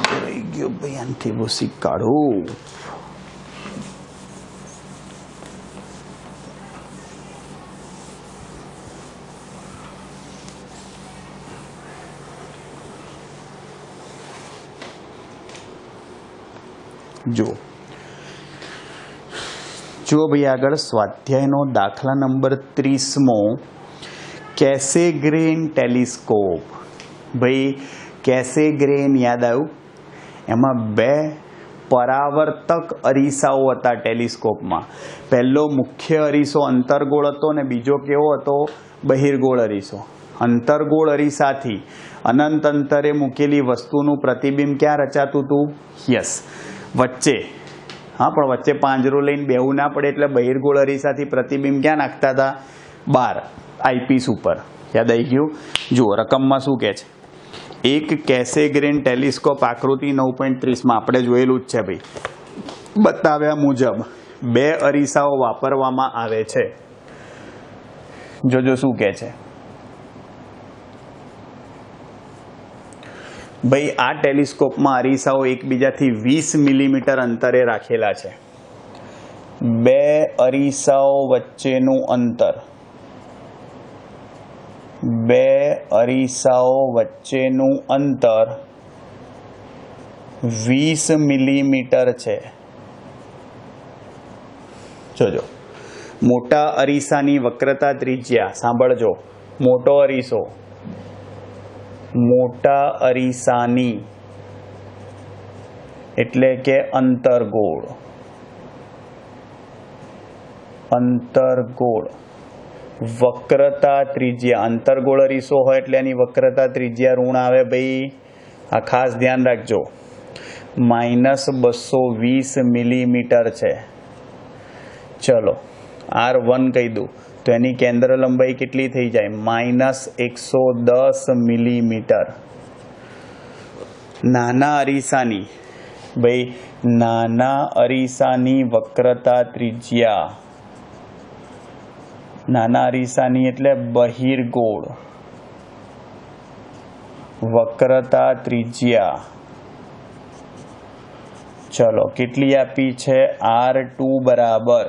A: થઈ ગયો ભાઈ, આનથી ભૂસી કાઢું. જો ભાઈ આગળ સ્વાધ્યાયનો દાખલા નંબર 30મો, કેસેગ્રેન ટેલિસ્કોપ. ભાઈ કેસેગ્રેન યાદ આવ્યું? એમાં 2 પરાવર્તક અરીસાઓ હતા ટેલિસ્કોપમાં. પહેલો મુખ્ય અરીસો અંતર્ગોળ હતો અને બીજો કેવો હતો? બહિર્ગોળ અરીસો. અંતર્ગોળ અરીસાથી અનંત અંતરે મૂકેલી વસ્તુનું પ્રતિબિંબ ક્યાં રચાતું હતું? યસ, વચ્ચે. હા, પણ વચ્ચે પાંજરો લઈને બેહવું ના પડે એટલે બહિર્ગોળ અરીસાથી પ્રતિબિંબ ક્યાં નાખતા હતા? બહાર, આઈપીસ ઉપર. યાદ આવી ગયું? જુઓ રકમમાં શું કહે છે. એક કેસેગ્રેન ટેલિસ્કોપ આકૃતિ 9.30માં આપણે જોયેલું જ છે ભાઈ. બતાવ્યા મુજબ 2 અરીસાઓ વાપરવામાં આવે છે. જોજો શું કહે છે ભાઈ. આ ટેલિસ્કોપમાં અરીસાઓ એકબીજાથી 20 મિલીમીટર અંતરે રાખેલા છે. 2 અરીસાઓ વચ્ચેનું અંતર, 2 અરીસાઓ વચ્ચેનું અંતર 20 મિલીમીટર છે. જોજો, મોટા અરીસાની વક્રતા ત્રિજ્યા, સાંભળજો, મોટો અરીસો, મોટા અરીસાની એટલે કે અંતર્ગોળ, અંતર્ગોળ વક્રતા ત્રિજ્યા. અંતર્ગોળ અરીસો હોય એટલે એની વક્રતા ત્રિજ્યા ઋણ આવે ભાઈ. આ ખાસ ધ્યાન રાખજો. -220 મિલીમીટર છે. ચલો R1 કહી દઉં. तो एनी केंद्र लंबाई केटली थई जाय -110 मिलीमीटर। नाना अरीसानी भाई नाना अरीसानी वक्रता त्रिज्या, नाना अरीसानी एटले बहिर्गोળ, वक्रता त्रिज्या चलो केटली आपी छे R2 बराबर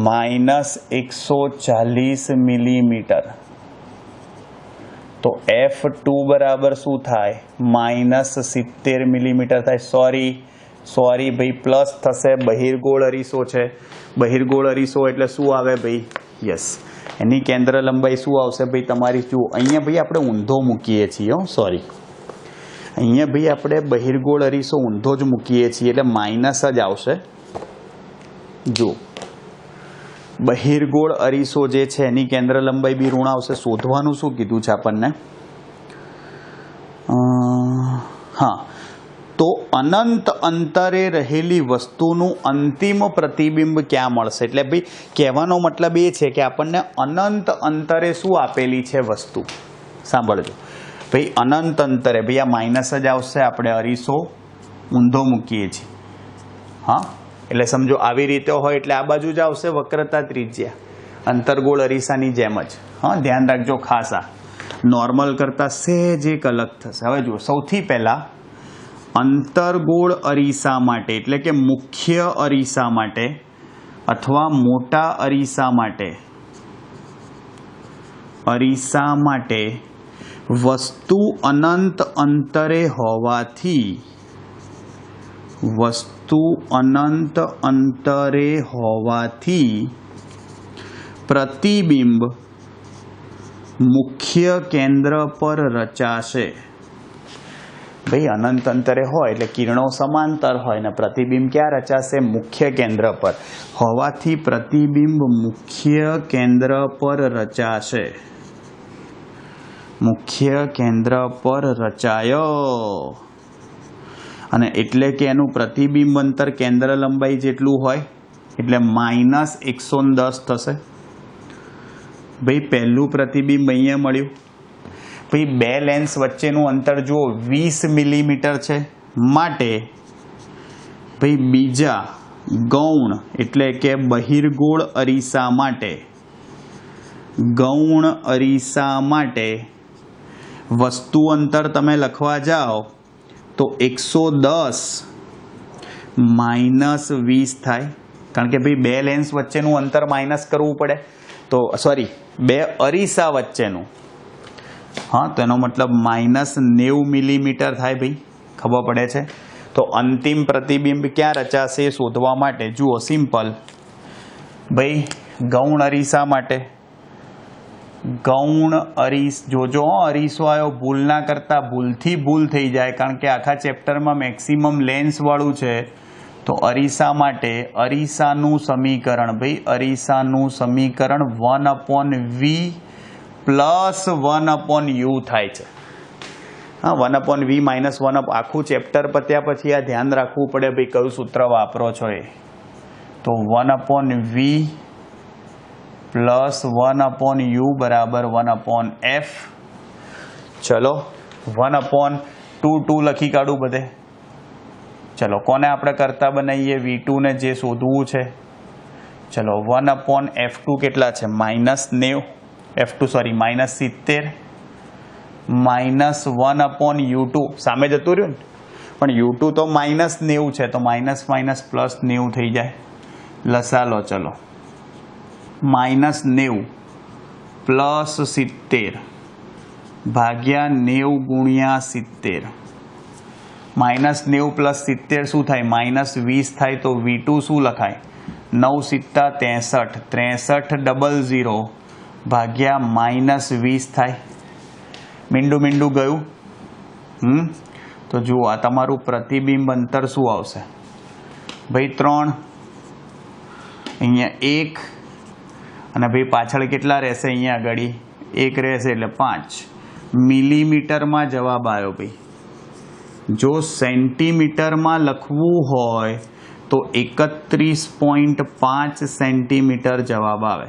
A: -140 मिलीमीटर। तो F2 बराबर शू थाय -70 मिलीमीटर थाय। सॉरी भाई प्लस थशे, बहिर्गोળ अरीसो छे, बहिर्गोળ अरीसो एटले शू आवे भाई यस एनी केंद्र लंबाई शू आवशे भाई तमारी जुओ अहींया भाई आपणे ऊंधो मूकीए छीए सॉरी अहींया भाई आपणे बहिर्गोળ अरीसो ऊंधो ज मूकीए छीए એટલે माइनस ज आवशे। जो बहिर्गोળ अरीसो जे छे एनी केंद्र लंबाई बी ऋण आवशे। शोधवानुं शुं कीधुं छे आपणने हाँ तो अनंत अंतरे रहेली वस्तुनुं अंतिम प्रतिबिंब क्या मळशे એટલે भाई कहेवानो मतलब ए छे के आपणने अनंत अंतरे शुं आपेली छे वस्तु। सांभळजो भाई अनंत अंतरे भाई आ माइनस ज आवशे आपणे अरीसो ऊंधो मूकीए छीए हाँ એટલે समझो આવી રીતે હોય એટલે આ બાજુ જ આવશે વક્રતા ત્રિજ્યા અંતર્ગોળ અરીસાની જેમ જ। हाँ ध्यान રાખજો ખાસ આ નોર્મલ કરતા સહેજ એક અલગ થશે। હવે જુઓ સૌથી પહેલા અંતર્ગોળ અરીસા માટે એટલે કે મુખ્ય અરીસા માટે અથવા મોટા અરીસા માટે વસ્તુ અનંત અંતરે હોવાથી प्रतिबिंब मुख्य केंद्र पर रचाशे। भाई अनंत अंतरे होय એટલે કિરણો સમાંતર હોય ને प्रतिबिंब क्या रचाशे मुख्य केंद्र पर होवाथी प्रतिबिंब मुख्य केंद्र पर रचाशे। मुख्य केंद्र पर रचायो અને એટલે કે એનું પ્રતિબિંબ અંતર કેન્દ્ર લંબાઈ જેટલું હોય એટલે -110 થશે। ભાઈ પહેલું પ્રતિબિંબ અહીંયા મળ્યું। ભાઈ બે લેન્સ વચ્ચેનું અંતર જુઓ 20 મિલીમીટર છે માટે ભાઈ બીજા ગૌણ એટલે કે બહિર્ગોળ અરીસા માટે વસ્તુ અંતર તમે લખવા જાઓ तो 110 -20 थाय कारण के भाई बे लेंस वच्चेनुं अंतर माइनस करवुं पड़े तो सॉरी बे अरीसा वच्चेनुं हाँ तो एनो मतलब -90 मिलीमीटर थाय भाई खबर पड़े छे। तो अंतिम प्रतिबिंब क्या रचाशे शोधवा माटे जुओ सिंपल भाई गौण अरीसा माटे गौण अरीस जोजो अरीसो आयो भूल ना करता भूलथी भूल थई जाए कारण के आखा चेप्टर में मैक्सिमम लेंस वाळुं छे। तो अरीसा माटे अरीसानुं समीकरण भाई अरीसानुं समीकरण 1/v + 1/u थाय छे। हाँ 1/v - 1 आखुं चेप्टर पत्या पछी आ ध्यान राखवुं पड़े भाई कयुं सूत्र वापरो छो ए। तो 1/v + 1/u बराबर 1/f। चलो 1/2 लखी काढू बधे। चलो कोने आपणे करता बनाईए v2 ने जे शोधवुं छे। चलो 1/f2 केटला छे -90 f2 सॉरी -70 -1/u2 सामे जतुं रह्युं पण u2 तो -90 छे तो माइनस प्लस 90 थई जाय। लसा लो चलो -90 + 70 भाग्या 90 × 70 -90 + 70 शू थाय -20 थाय तो v2 शू लखाय 9 × 7 = 63 63 भाग्या -20 थाय। मींडू मींडू गयुं तो जुओ आ तमारुं प्रतिबिंब अंतर शू आवशे भाई 3 अहींया 1 અને ભાઈ પાછળ કેટલા રહેશે અહીંયા આગળ 1 રહેશે એટલે 5 મિલીમીટરમાં જવાબ આવ્યો ભાઈ। જો સેન્ટીમીટરમાં લખવું હોય તો 31.5 સેન્ટીમીટર જવાબ આવે।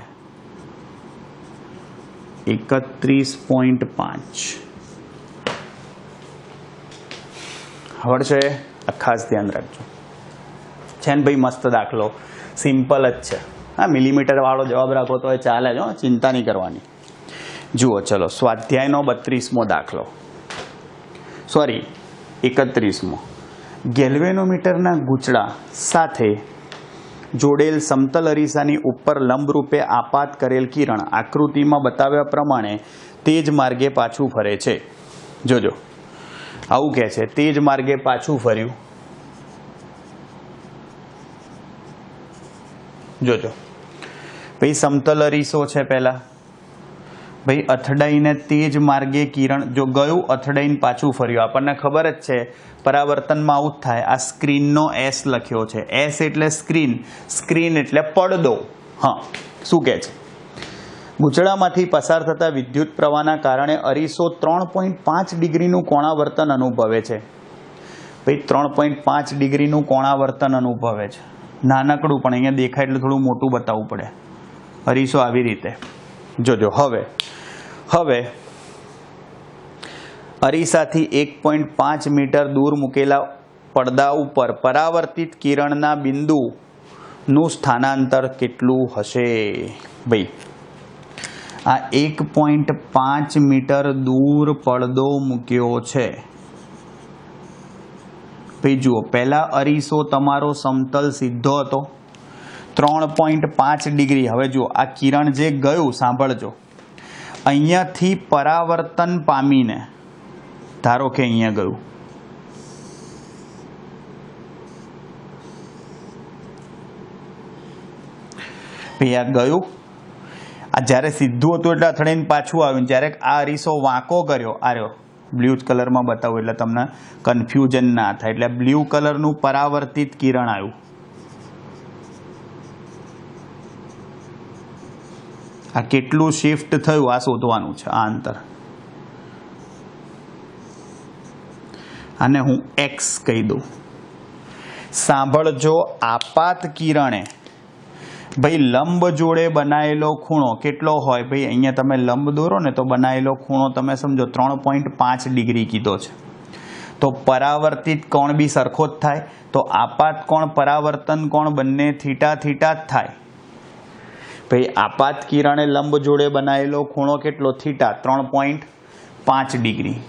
A: 31.5 આવડશે? આ ખાસ ધ્યાન રાખજો. છે ને ભાઈ, મસ્ત દાખલો, સિમ્પલ જ છે. હા, મિલીમીટર વાળો જવાબ રાખો તો એ ચાલે જ, ચિંતા નહીં કરવાની. જુઓ, ચલો સ્વાધ્યાયનો 32મો દાખલો, સોરી 31મો. ગેલ્વેનોમીટરના ગૂંચળા સાથે જોડેલ સમતલ અરીસાની ઉપર લંબરૂપે આપાત કરેલ કિરણ આકૃતિમાં બતાવ્યા પ્રમાણે તે જ માર્ગે પાછું ફરે છે. જોજો, આવું કહે છે, તે જ માર્ગે પાછું ફર્યું. જોજો ભાઈ, સમતલ અરીસો છે પહેલા, ભાઈ અથડાઈને તે જ માર્ગે કિરણ જો ગયું, અથડાઈને પાછું ફર્યું. આપણને ખબર જ છે પરાવર્તનમાં આવું જ થાય. આ સ્ક્રીનનો એસ લખ્યો છે, એસ એટલે સ્ક્રીન, સ્ક્રીન એટલે પડદો. હા, શું કહે છે? ગૂંચળામાંથી પસાર થતા વિદ્યુત પ્રવાહના કારણે અરીસો 3.5 ડિગ્રીનું કોણાવર્તન અનુભવે છે. ભાઈ 3.5 ડિગ્રીનું કોણાવર્તન અનુભવે છે. નાનકડું, પણ અહીંયા દેખાય એટલે થોડું મોટું બતાવવું પડે. અરીસો આવી રીતે જોજો. હવે અરીસાથી 1.5 મીટર દૂર મૂકેલા પડદા ઉપર પરાવર્તિત કિરણના બિંદુનું સ્થાનાંતર કેટલું હશે? ભાઈ આ 1.5 મીટર દૂર પડદો મૂક્યો છે. ભાઈ જુઓ, પહેલા અરીસો તમારો સમતલ સીધો હતો, 3.5 ડિગ્રી. હવે જુઓ, આ કિરણ જે ગયું, સાંભળજો, અહીંયાથી પરાવર્તન પામીને, ધારો કે અહીંયા ગયું, ભાઈ આ ગયું, આ જ્યારે સીધું હતું એટલે અથડાઈને પાછું આવ્યું. જ્યારે આ અરીસો વાંકો કર્યો, આર્યો બ્લુ કલરમાં બતાવું એટલે તમને કન્ફ્યુઝન ના થાય. એટલે બ્લુ કલરનું પરાવર્તિત કિરણ આવ્યું. આ કેટલું શિફ્ટ થયું આ શોધવાનું છે, આ અંતર. અને હું એક્સ કહી દઉં. સાંભળજો, આપાત કિરણે ભાઈ લંબ જોડે બનાવેલો ખૂણો કેટલો હોય? ભાઈ અહીંયા તમે લંબ દોરો ને તો બનાવેલો ખૂણો તમે સમજો 3.5 ડિગ્રી કીધો છે. તો પરાવર્તિત કોણ બી સરખો જ થાય. તો આપાત કોણ પરાવર્તન કોણ બંને થીટા થીટા જ થાય. ભાઈ આપાત કિરણે લંબ જોડે બનાવેલો ખૂણો કેટલો? Theta, 3.5 degree.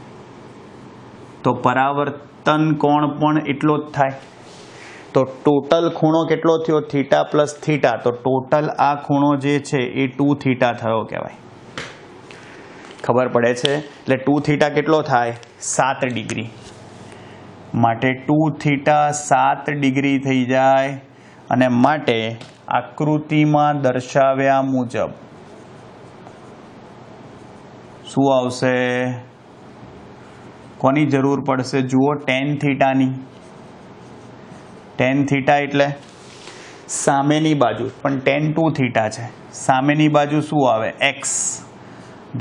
A: તો પરાવર્તન કોણ પણ એટલો જ થાય. તો ટોટલ ખૂણો કેટલો થયો? Theta plus theta. તો ટોટલ આ ખૂણો જે છે એ 2 થીટા થયો કહેવાય. ખબર પડે છે? એટલે 2 થીટા કેટલો થાય? 7 ડિગ્રી. માટે 2 થીટા 7 ડિગ્રી થઈ જાય. અને માટે આકૃતિમાં દર્શાવ્યા મુજબ શું આવશે? કોની જરૂર પડશે? જુઓ, tan થીટાની. tan થીટા એટલે સામેની બાજુ, પણ tan 2 થીટા છે. સામેની બાજુ શું આવે? x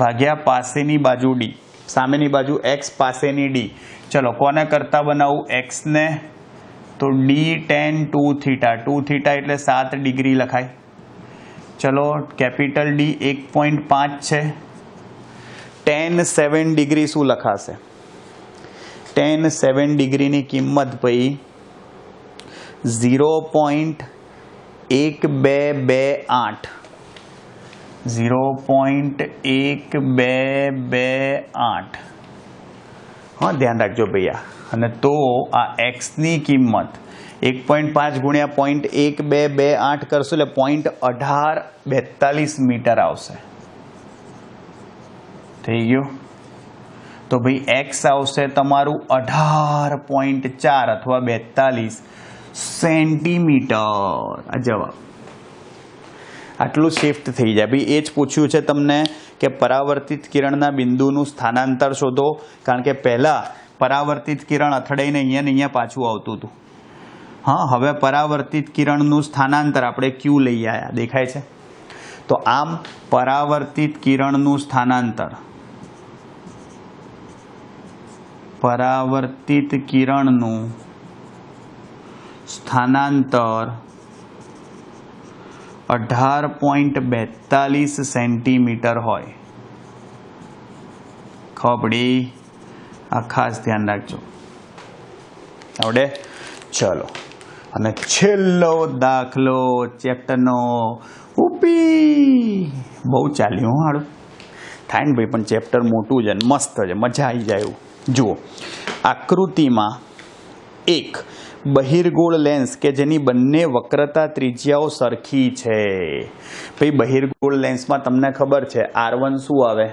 A: ભાગ્યા પાસેની બાજુ d. સામેની બાજુ x, પાસેની d. ચલો કોને કરતા બનાવું? x ને. તો d tan 2 થીટા. 2 થીટા એટલે 7 ડિગ્રી લખાય. ચલો કેપિટલ D 1.5 છે. tan 7 ડિગ્રી શું લખાશે? tan 7 ડિગ્રીની કિંમત ભાઈ 0.1228. 0.1228. હા, ધ્યાન રાખજો ભૈયા. અને તો આ એક્સની કિંમત 1.5 ગુણ્યા 0.1228 કરશું એટલે 0.1842 મીટર આવશે. થઈ ગયું? તો ભાઈ એક્સ આવશે તમારું 18.4 અથવા 42 સેન્ટીમીટર. આ જવાબ. આટલું શિફ્ટ થઈ જાય. ભાઈ એ જ પૂછ્યું છે તમને કે પરાવર્તિત કિરણના બિંદુનું સ્થાનાંતર શોધો. કારણ કે પહેલાં પરાવર્તિત કિરણ અથડાઈને અહીંયા ને અહીંયા પાછું આવતું હતું. હા, હવે પરાવર્તિત કિરણનું સ્થાનાંતર આપણે ક્યુ લઈ આવ્યા. દેખાય છે? તો આમ પરાવર્તિત કિરણનું સ્થાનાંતર, પરાવર્તિત કિરણનું સ્થાનાંતર 18.42 સેન્ટીમીટર હોય. ખબર પડી? આ ખાસ ધ્યાન રાખજો. આવડે? ચલો. અને છેલ્લો દાખલો ચેપ્ટરનો ઉપી. બહુ ચાલ્યું હાડું થાય ને ભાઈ, પણ ચેપ્ટર મોટું છે ને મસ્ત છે, મજા આવી જાય એવું. જુઓ, આકૃતિમાં એક બહિર્ગોળ લેન્સ કે જેની બંને વક્રતા ત્રિજ્યાઓ સરખી છે. ભાઈ બહિર્ગોળ લેન્સમાં તમને ખબર છે R1 શું આવે?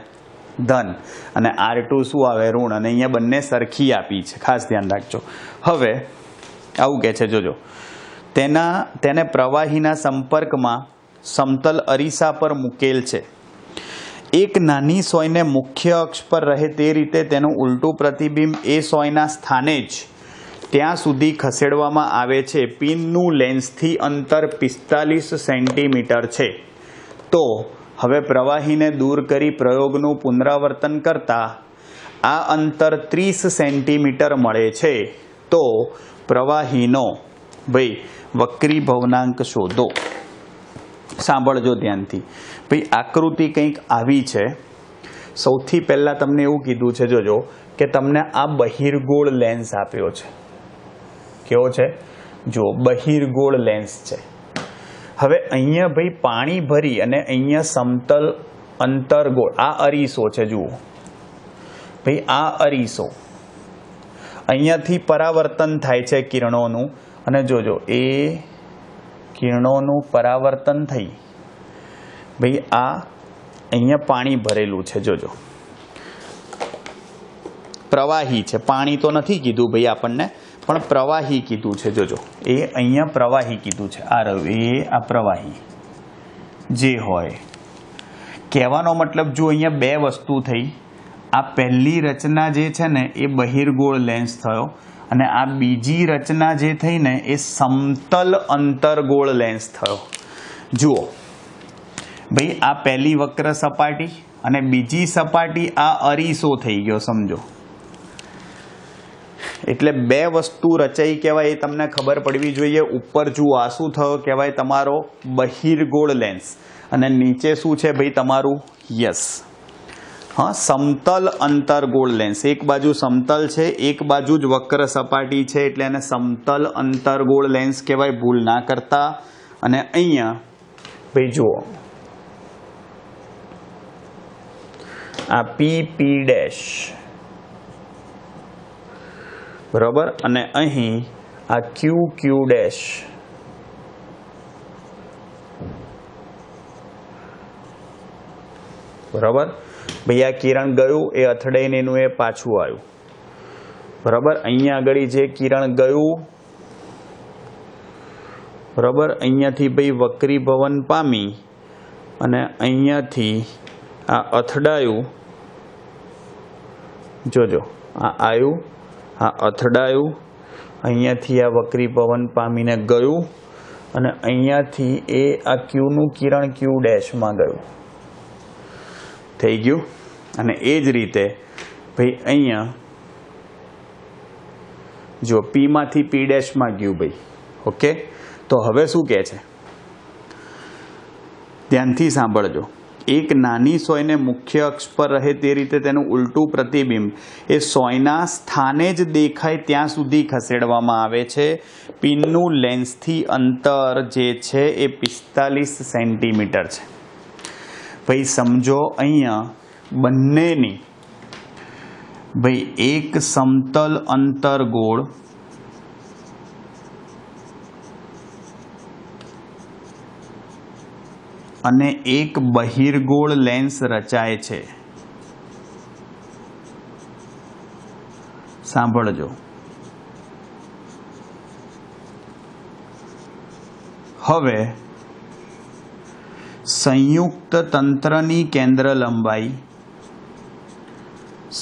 A: ધન, અને R2 શું આવે? ઋણ. અને અહીંયા બંને સરખી આપી છે, ખાસ ધ્યાન રાખજો. હવે આવું કહે છે, જોજો, તેને પ્રવાહીના સંપર્કમાં સમતલ અરીસા પર મૂકેલ છે. એક નાની સોયને મુખ્ય અક્ષ પર રહે તે રીતે તેનું ઉલટું પ્રતિબિંબ એ સોયના સ્થાને જ ત્યાં સુધી ખસેડવામાં આવે છે. પિનનું લેન્સથી અંતર 45 સેન્ટીમીટર છે. તો હવે પ્રવાહીને દૂર કરી પ્રયોગનું પુનરાવર્તન કરતા આ અંતર 30 સેન્ટીમીટર મળે છે. તો પ્રવાહીનો ભાઈ વક્રીભવનાંક શોધો. સાંભળજો ધ્યાનથી. ભાઈ આકૃતિ કંઈક આવી છે. સૌથી પહેલાં તમને એવું કીધું છે, જોજો, કે તમને આ બહિર્ગોળ લેન્સ આપ્યો છે. કેવો છે? જો બહિર્ગોળ લેન્સ છે. હવે અહીંયા ભાઈ પાણી ભરી અને અહીંયા સમતલ અંતરગોળ, આ અરીસો છે. જુઓ ભાઈ, આ અરીસો, અહીંયાથી પરાવર્તન થાય છે કિરણોનું. અને જોજો, એ કિરણોનું પરાવર્તન થઈ ભાઈ આ અહીંયા પાણી ભરેલું છે. જોજો, પ્રવાહી છે, પાણી તો નથી કીધું ભાઈ આપણને, પણ પ્રવાહી કીધું છે. જોજો, એ અહીંયા પ્રવાહી કીધું છે. આ રહ્યું, એ આ પ્રવાહી જે હોય. કહેવાનો મતલબ, જો અહીંયા બે વસ્તુ થઈ. આ પહેલી રચના જે છે ને એ બહિર્ગોળ લેન્સ થયો, અને આ બીજી રચના જે થઈ ને એ સમતલ અંતરગોળ લેન્સ થયો. જુઓ ભાઈ, આ પહેલી વક્ર સપાટી અને બીજી સપાટી આ અરીસો થઈ ગયો, સમજો. એટલે બે વસ્તુ રચાઈ કહેવાય, એ તમને ખબર પડવી જોઈએ. ઉપર જુઓ, આ શું થયો કહેવાય? તમારો બહિર્ગોળ લેન્સ. અને નીચે શું છે ભાઈ? તમારું યસ, હા, સમતલ અંતરગોળ લેન્સ. એક બાજુ સમતલ છે, એક બાજુ જ વક્ર સપાટી છે, એટલે એને સમતલ અંતરગોળ લેન્સ કહેવાય, ભૂલ ના કરતા. અને અહીંયા ભાઈ જુઓ, આ PP ડેશ, બરાબર, અને અહીં આ QQ ડેશ. બરાબર ભાઈ, આ કિરણ ગયું એ અથડાઈને એનું એ પાછું આવ્યું. બરાબર, અહીંયા આગળ જે કિરણ ગયું, બરાબર, અહીંયાથી ભાઈ વક્રીભવન પામી અને અહીંયાથી આ અથડાયું. જોજો, આ આવ્યું, આ અથડાયું, અહીંયાથી આ વક્રીભવન પામીને ગયું, અને અહીંયાથી એ આ ક્યુનું કિરણ Q ડેશમાં ગયું. થઈ ગયું. અને એ જ રીતે ભાઈ અહીંયા જો P માંથી P ડેશમાં ગયું ભાઈ. ઓકે, તો હવે શું કહે છે? ધ્યાનથી સાંભળજો. એક નાની સોયને મુખ્ય અક્ષ પર રહે તે રીતે તેનું ઉલટું પ્રતિબિંબ એ સોયના સ્થાને જ દેખાય ત્યાં સુધી ખસેડવામાં આવે છે. પિનનું લેન્સથી અંતર જે છે એ 45 સેન્ટીમીટર છે. ભાઈ સમજો, અહીંયા બંનેની ભાઈ એક સમતલ અંતરગોળ અને એક બહિર્ગોળ લેન્સ રચાય છે. સાંભળજો. હવે સંયુક્ત તંત્રની કેન્દ્ર લંબાઈ,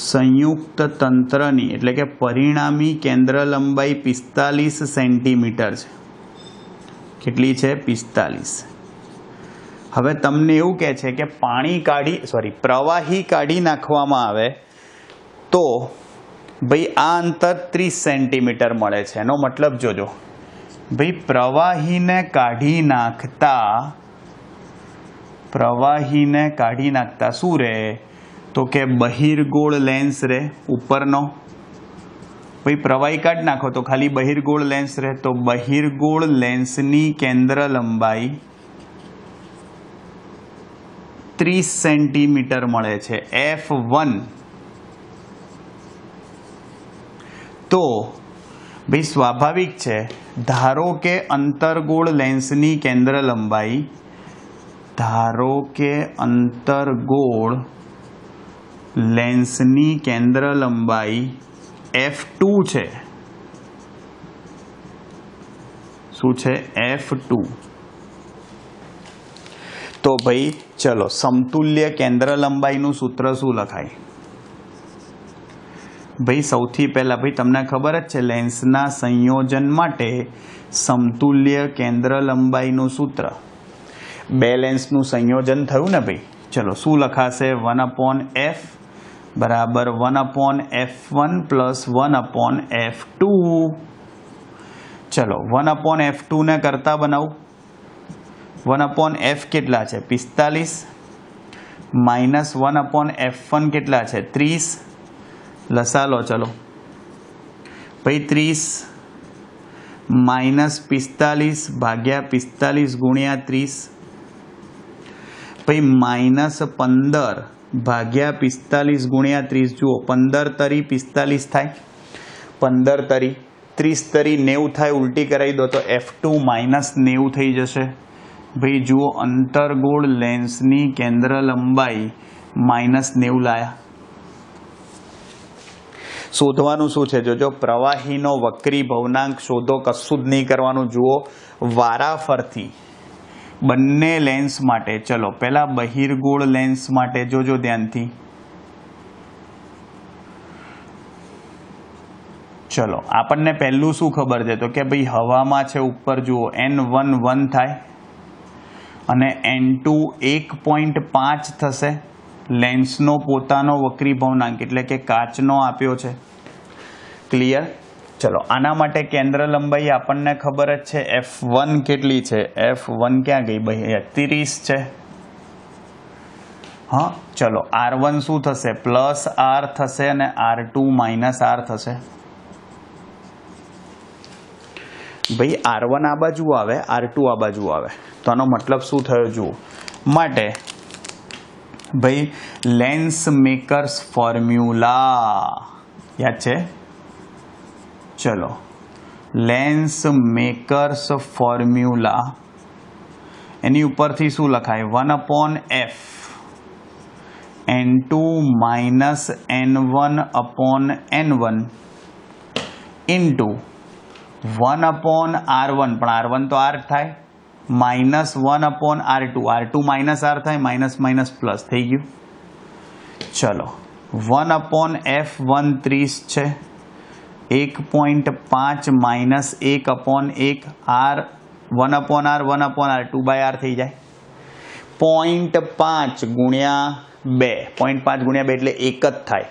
A: સંયુક્ત તંત્રની એટલે કે પરિણામી કેન્દ્ર લંબાઈ 45 સેન્ટીમીટર છે. કેટલી છે? 45. હવે તમને એવું કહે છે કે પ્રવાહી કાઢી નાખવામાં આવે તો ભાઈ આ અંતર 30 સેન્ટીમીટર મળે છે. એનો મતલબ જોજો ભાઈ, પ્રવાહીને કાઢી નાખતા શું રહે? તો કે બહિર્ગોળ લેન્સ રહે ઉપરનો, ભાઈ પ્રવાહી કાઢી નાખો તો ખાલી બહિર્ગોળ લેન્સ રહે. તો બહિર્ગોળ લેન્સની કેન્દ્ર લંબાઈ 30 સેન્ટીમીટર મળે છે F1. તો ભાઈ સ્વાભાવિક છે, ધારો કે અંતર્ગોળ લેન્સની કેન્દ્ર લંબાઈ, ધારો કે અંતર્ગોળ લેન્સની કેન્દ્ર લંબાઈ F2 છે. શું છે? F2. તો ભાઈ ચલો સમતુલ્ય કેન્દ્ર લંબાઈનું સૂત્ર શું લખાય? ભાઈ સૌથી પહેલા ભાઈ તમને ખબર જ છે લેન્સના સંયોજન માટે સમતુલ્ય કેન્દ્ર લંબાઈનું સૂત્ર, બે લેન્સનું સંયોજન થયું ને ભાઈ. ચલો શું લખાશે? 1/f બરાબર 1/f1 પ્લસ 1/f2. ચલો 1/f2 ને કરતા બનાવું. 1/f કેટલા છે? 45 માઇનસ 1/f1 કેટલા છે? 30. લસા લો ચલો ભાઈ. 30 માઇનસ 45 ભાગ્યા 45 ગુણ્યા 30. ભાઈ માઇનસ 15 ભાગ્યા 45 ગુણ્યા 30. જુઓ 15 તરી 45 થાય, 15 તરી 30 તરી 90 થાય. ઉલટી કરાવી દો તો F2 માઇનસ 90 થઈ જશે. ભાઈ જુઓ અંતર્ગોળ લેન્સની કેન્દ્ર લંબાઈ માઇનસ 90 લાયા. શોધવાનું શું છે? જોજો પ્રવાહીનો વક્રી ભવનાંક શોધો, કશું જ નહીં કરવાનું. જુઓ વારાફરતી બંને લેન્સ માટે. ચલો પહેલા બહિર્ગોળ લેન્સ માટે જોજો ધ્યાનથી. ચલો આપણને પહેલું શું ખબર છે? તો કે ભાઈ હવામાં છે ઉપર જુઓ N1 1 થાય અને N2 1.5 થશે. લેન્સનો પોતાનો વક્રી ભવનાંક એટલે કે કાચનો આપ્યો છે. ક્લિયર? ચલો આના માટે કેન્દ્ર લંબાઈ આપણને ખબર જ છે F1 કેટલી છે? F1 ક્યાં ગઈ ભાઈ? 30 છે. હા ચલો R1 શું થશે? પ્લસ R થશે અને R2 માઇનસ R થશે. ભાઈ R1 આ બાજુ આવે, R2 આ બાજુ આવે, તો આનો મતલબ શું થયો જુઓ. માટે ભાઈ લેન્સ મેકર્સ ફોર્મ્યુલા યાદ છે? ચલો લેન્સ મેકર્સ ફોર્મ્યુલા એની ઉપરથી શું લખાય? 1/f N2 minus N1/N1 into 1/R1, પણ R1 તો R થાય, minus 1/R2, R2 minus R થાય, માઇનસ માઇનસ પ્લસ થઈ ગયું. ચલો 1/f1 30 છે, 1.5 minus 1/1 R 1/R 1/R 2/R થઈ જાય. 0.5 ગુણ્યા 2, 0.5 ગુણ્યા 2 એટલે 1 જ થાય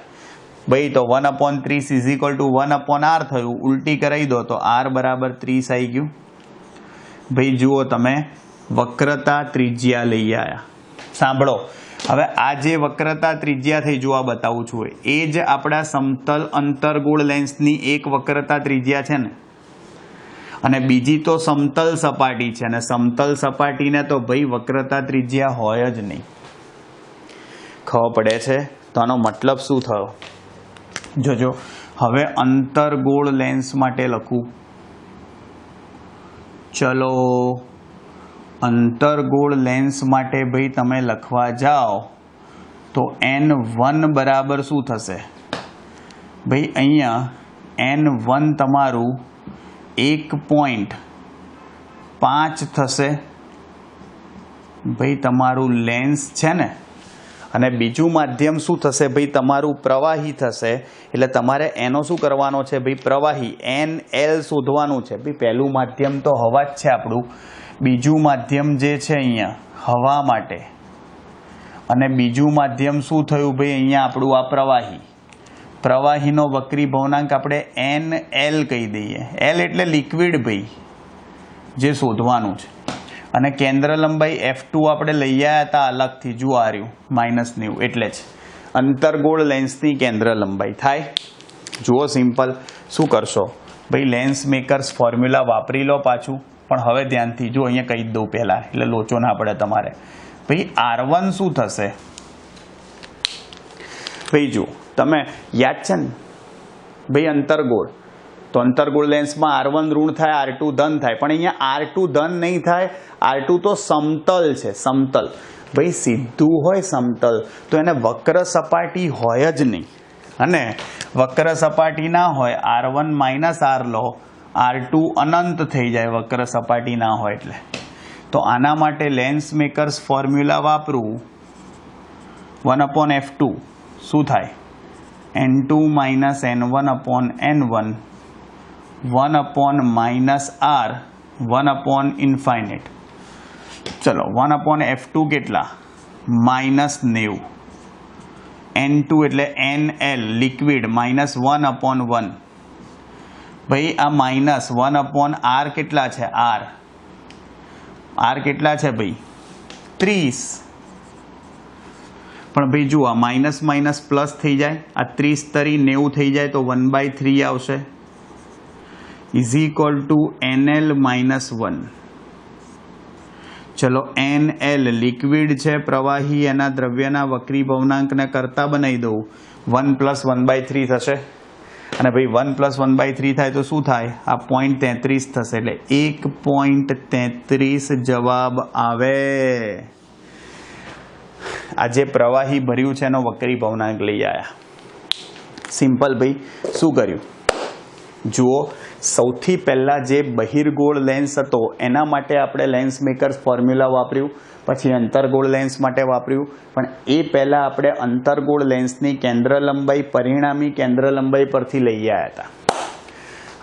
A: ભાઈ. તો 1/30 ઇઝ ઇક્વલ ટુ 1/R થયું. ઉલટી કરાવી દો તો R બરાબર 30 આવી ગયું. ભાઈ જુઓ તમે વક્રતા ત્રિજ્યા લઈ આવ્યા. સાંભળો હવે આ જે વક્રતા ત્રિજ્યા થઈ જોવા બતાવું છું એ જ આપણા સમતલ અંતર્ગોળ લેન્સની એક વક્રતા ત્રિજ્યા છે ને, અને બીજી તો સમતલ સપાટી છે, અને સમતલ સપાટીને તો ભાઈ વક્રતા ત્રિજ્યા હોય જ નહીં. ખબર પડે છે? તો આનો મતલબ શું થયો જોજો. હવે અંતર્ગોળ લેન્સ માટે લખું. ચલો અંતર્ગોળ લેન્સ માટે ભાઈ તમે લખવા જાઓ તો N1 બરાબર શું થશે? ભાઈ અહીંયા N1 તમારું 1.5 થશે. ભાઈ તમારું લેન્સ છે ને, અને બીજું માધ્યમ શું થશે? ભાઈ તમારું પ્રવાહી થશે. એટલે તમારે એનો શું કરવાનો છે? ભાઈ પ્રવાહી NL શોધવાનું છે. ભાઈ પહેલું માધ્યમ તો હવા જ છે આપણું, બીજું માધ્યમ જે છે અહીંયા હવા માટે, અને બીજું માધ્યમ શું થયું ભાઈ અહીંયા આપણું આ પ્રવાહી. પ્રવાહીનો વક્રી ભવનાંક આપણે NL કહી દઈએ. L એટલે લિક્વિડ ભાઈ, જે શોધવાનું છે. અને કેન્દ્ર લંબાઈ F2 આપણે લઈ આવ્યા હતા અલગથી, જુઓ આ રહ્યું -90 એટલે જ. અંતર્ગોળ લેન્સની કેન્દ્ર લંબાઈ થાય. જુઓ સિમ્પલ. શું કરશો ભાઈ, લેન્સ મેકર્સ ફોર્મ્યુલા વાપરી લો પાછું, પણ હવે ધ્યાનથી જો, અહીંયા કહી જ દઉં પહેલાં એટલે લોચો ના પડે તમારે. ભાઈ R1 શું થશે ભાઈ, જુઓ તમે યાદ છે ને ભાઈ, અંતર્ગોળ તો અંતર્ગોળ લેન્સમાં R1 ઋણ થાય, R2 ધન થાય, પણ અહીંયા R2 ધન નહીં થાય. R2 તો સમતલ છે, સમતલ. ભાઈ સીધું હોય સમતલ તો એને વક્ર સપાટી હોય જ નહીં, અને વક્ર સપાટી ના હોય R1 માઇનસ R લો, R2 અનંત થઈ જાય વક્ર સપાટી ના હોય એટલે. તો આના માટે લેન્સ મેકર્સ ફોર્મ્યુલા વાપરું, 1/f2 શું થાય, n2 માઇનસ n1/n1, 1/-r, 1/ઇન્ફાઇનાઇટ. ચલો 1/f2 કેટલા, -90, n2 એટલે nl લિક્વિડ માઇનસ 1/1. ભાઈ આ માઇનસ 1/r કેટલા છે, r કેટલા છે ભાઈ, 30. પણ ભાઈ જુઓ, માઇનસ માઇનસ પ્લસ થઈ જાય, આ 30 તરી 90 થઈ જાય તો 1/3 આવશે, ઇઝ ઇક્વલ ટુ nl -1. ચલો nl લિક્વિડ છે, પ્રવાહી, એના દ્રવ્યના વક્રી ભવનાંકને કરતા બનાવી દઉં, 1 + 1/3 થશે. અને ભાઈ 1 + 1/3 થાય તો શું થાય, આ 0.33 થશે, એટલે 1.33 જવાબ આવે. આ જે પ્રવાહી ભર્યું છે એનો વક્રી ભવનાંક લઈ આવ્યા. સિમ્પલ ભાઈ. શું કર્યું જુઓ, સૌથી પહેલાં જે બહિર્ગોળ લેન્સ હતો એના માટે આપણે લેન્સ મેકર્સ ફોર્મ્યુલા વાપર્યું, પછી અંતર્ગોળ લેન્સ માટે વાપર્યું, પણ એ પહેલાં આપણે અંતર્ગોળ લેન્સની કેન્દ્ર લંબાઈ પરિણામી કેન્દ્ર લંબાઈ પરથી લઈ આવ્યા હતા.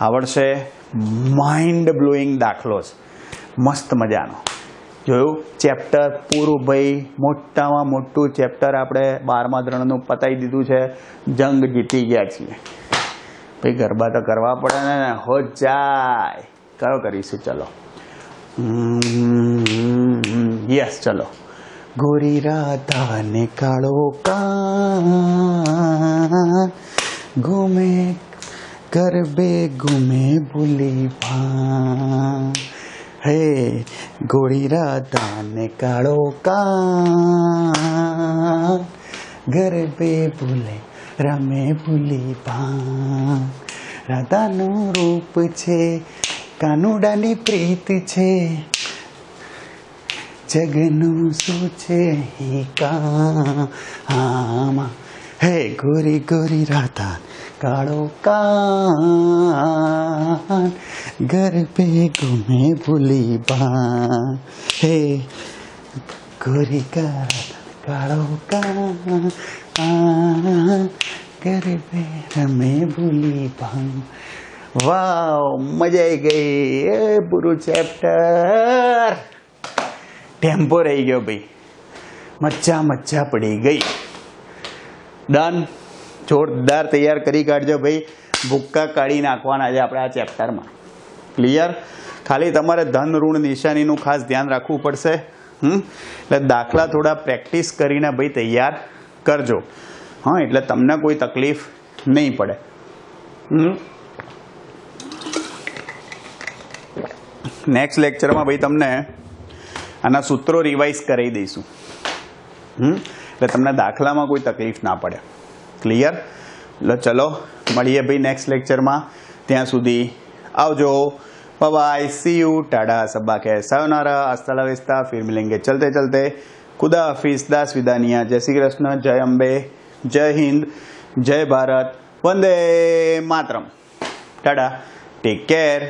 A: આવડશે? માઇન્ડ બ્લોઈંગ દાખલો છે, મસ્ત મજાનો. જોયું? ચેપ્ટર પૂરું ભાઈ, મોટામાં મોટું ચેપ્ટર આપણે 12મા ધોરણનું પતાવી દીધું છે, જંગ જીતી ગયા છીએ. ભાઈ ગરબા તો કરવા પડે ને, હો જાય. કયો કરીશું? ચલો યસ, ચલો. ગોરી રાધા ને કાળો કાન, ઘૂમે ગરબે ઘૂમે ભૂલી ભાન. હે ગોરી રાધા ને કાળો કાન, ગરબે ભૂલે રમે ભૂલી ભાન. રાધાનું રૂપ છે, કાનુડાની પ્રીત છે, જગનું શું છે કામાં. હે ગોરી ગોરી રાધા કાળો કાન, ગરબે ઘૂમે ભૂલી ભાન. હે ગોરી કાળો કાન, ગરબે રમે ભૂલી ભાન. વાવ, મજા આવી ગઈ. એ પૂરું ચેપ્ટર ટેમ્પો રહી ગયો ભાઈ, મજા પડી ગઈ. ડન. જોરદાર તૈયાર કરી કાઢજો ભાઈ. ભૂક્કા કાઢી નાખવાના છે આપણે આ ચેપ્ટરમાં. ક્લિયર? ખાલી તમારે ધન ઋણ નિશાનીનું ખાસ ધ્યાન રાખવું પડશે. એટલે દાખલા થોડા પ્રેક્ટિસ કરીને ભાઈ તૈયાર કરજો. હા, એટલે તમને કોઈ તકલીફ નહીં પડે. નેક્સ્ટ લેક્ચરમાં ભાઈ તમને આના સૂત્રો રિવાઇઝ કરી દઈશું, એટલે તમને દાખલામાં કોઈ તકલીફ ના પડે. ક્લિયર? એટલે ચલો મળીએ ભાઈ નેક્સ્ટ લેક્ચરમાં. ત્યાં સુધી આવજો. બાય, સી યુ, ટાડા, સબ્બા કે સાયોનારા, હસ્તા લા વિસ્તા, ફિર મિલેંગે ચલતે ચલતે. ખુદા હાફિઝ, દાસ વિદાનિયા. જય શ્રી કૃષ્ણ, જય અંબે, જય હિન્દ, જય ભારત, વંદે માતરમ. Tada, take care.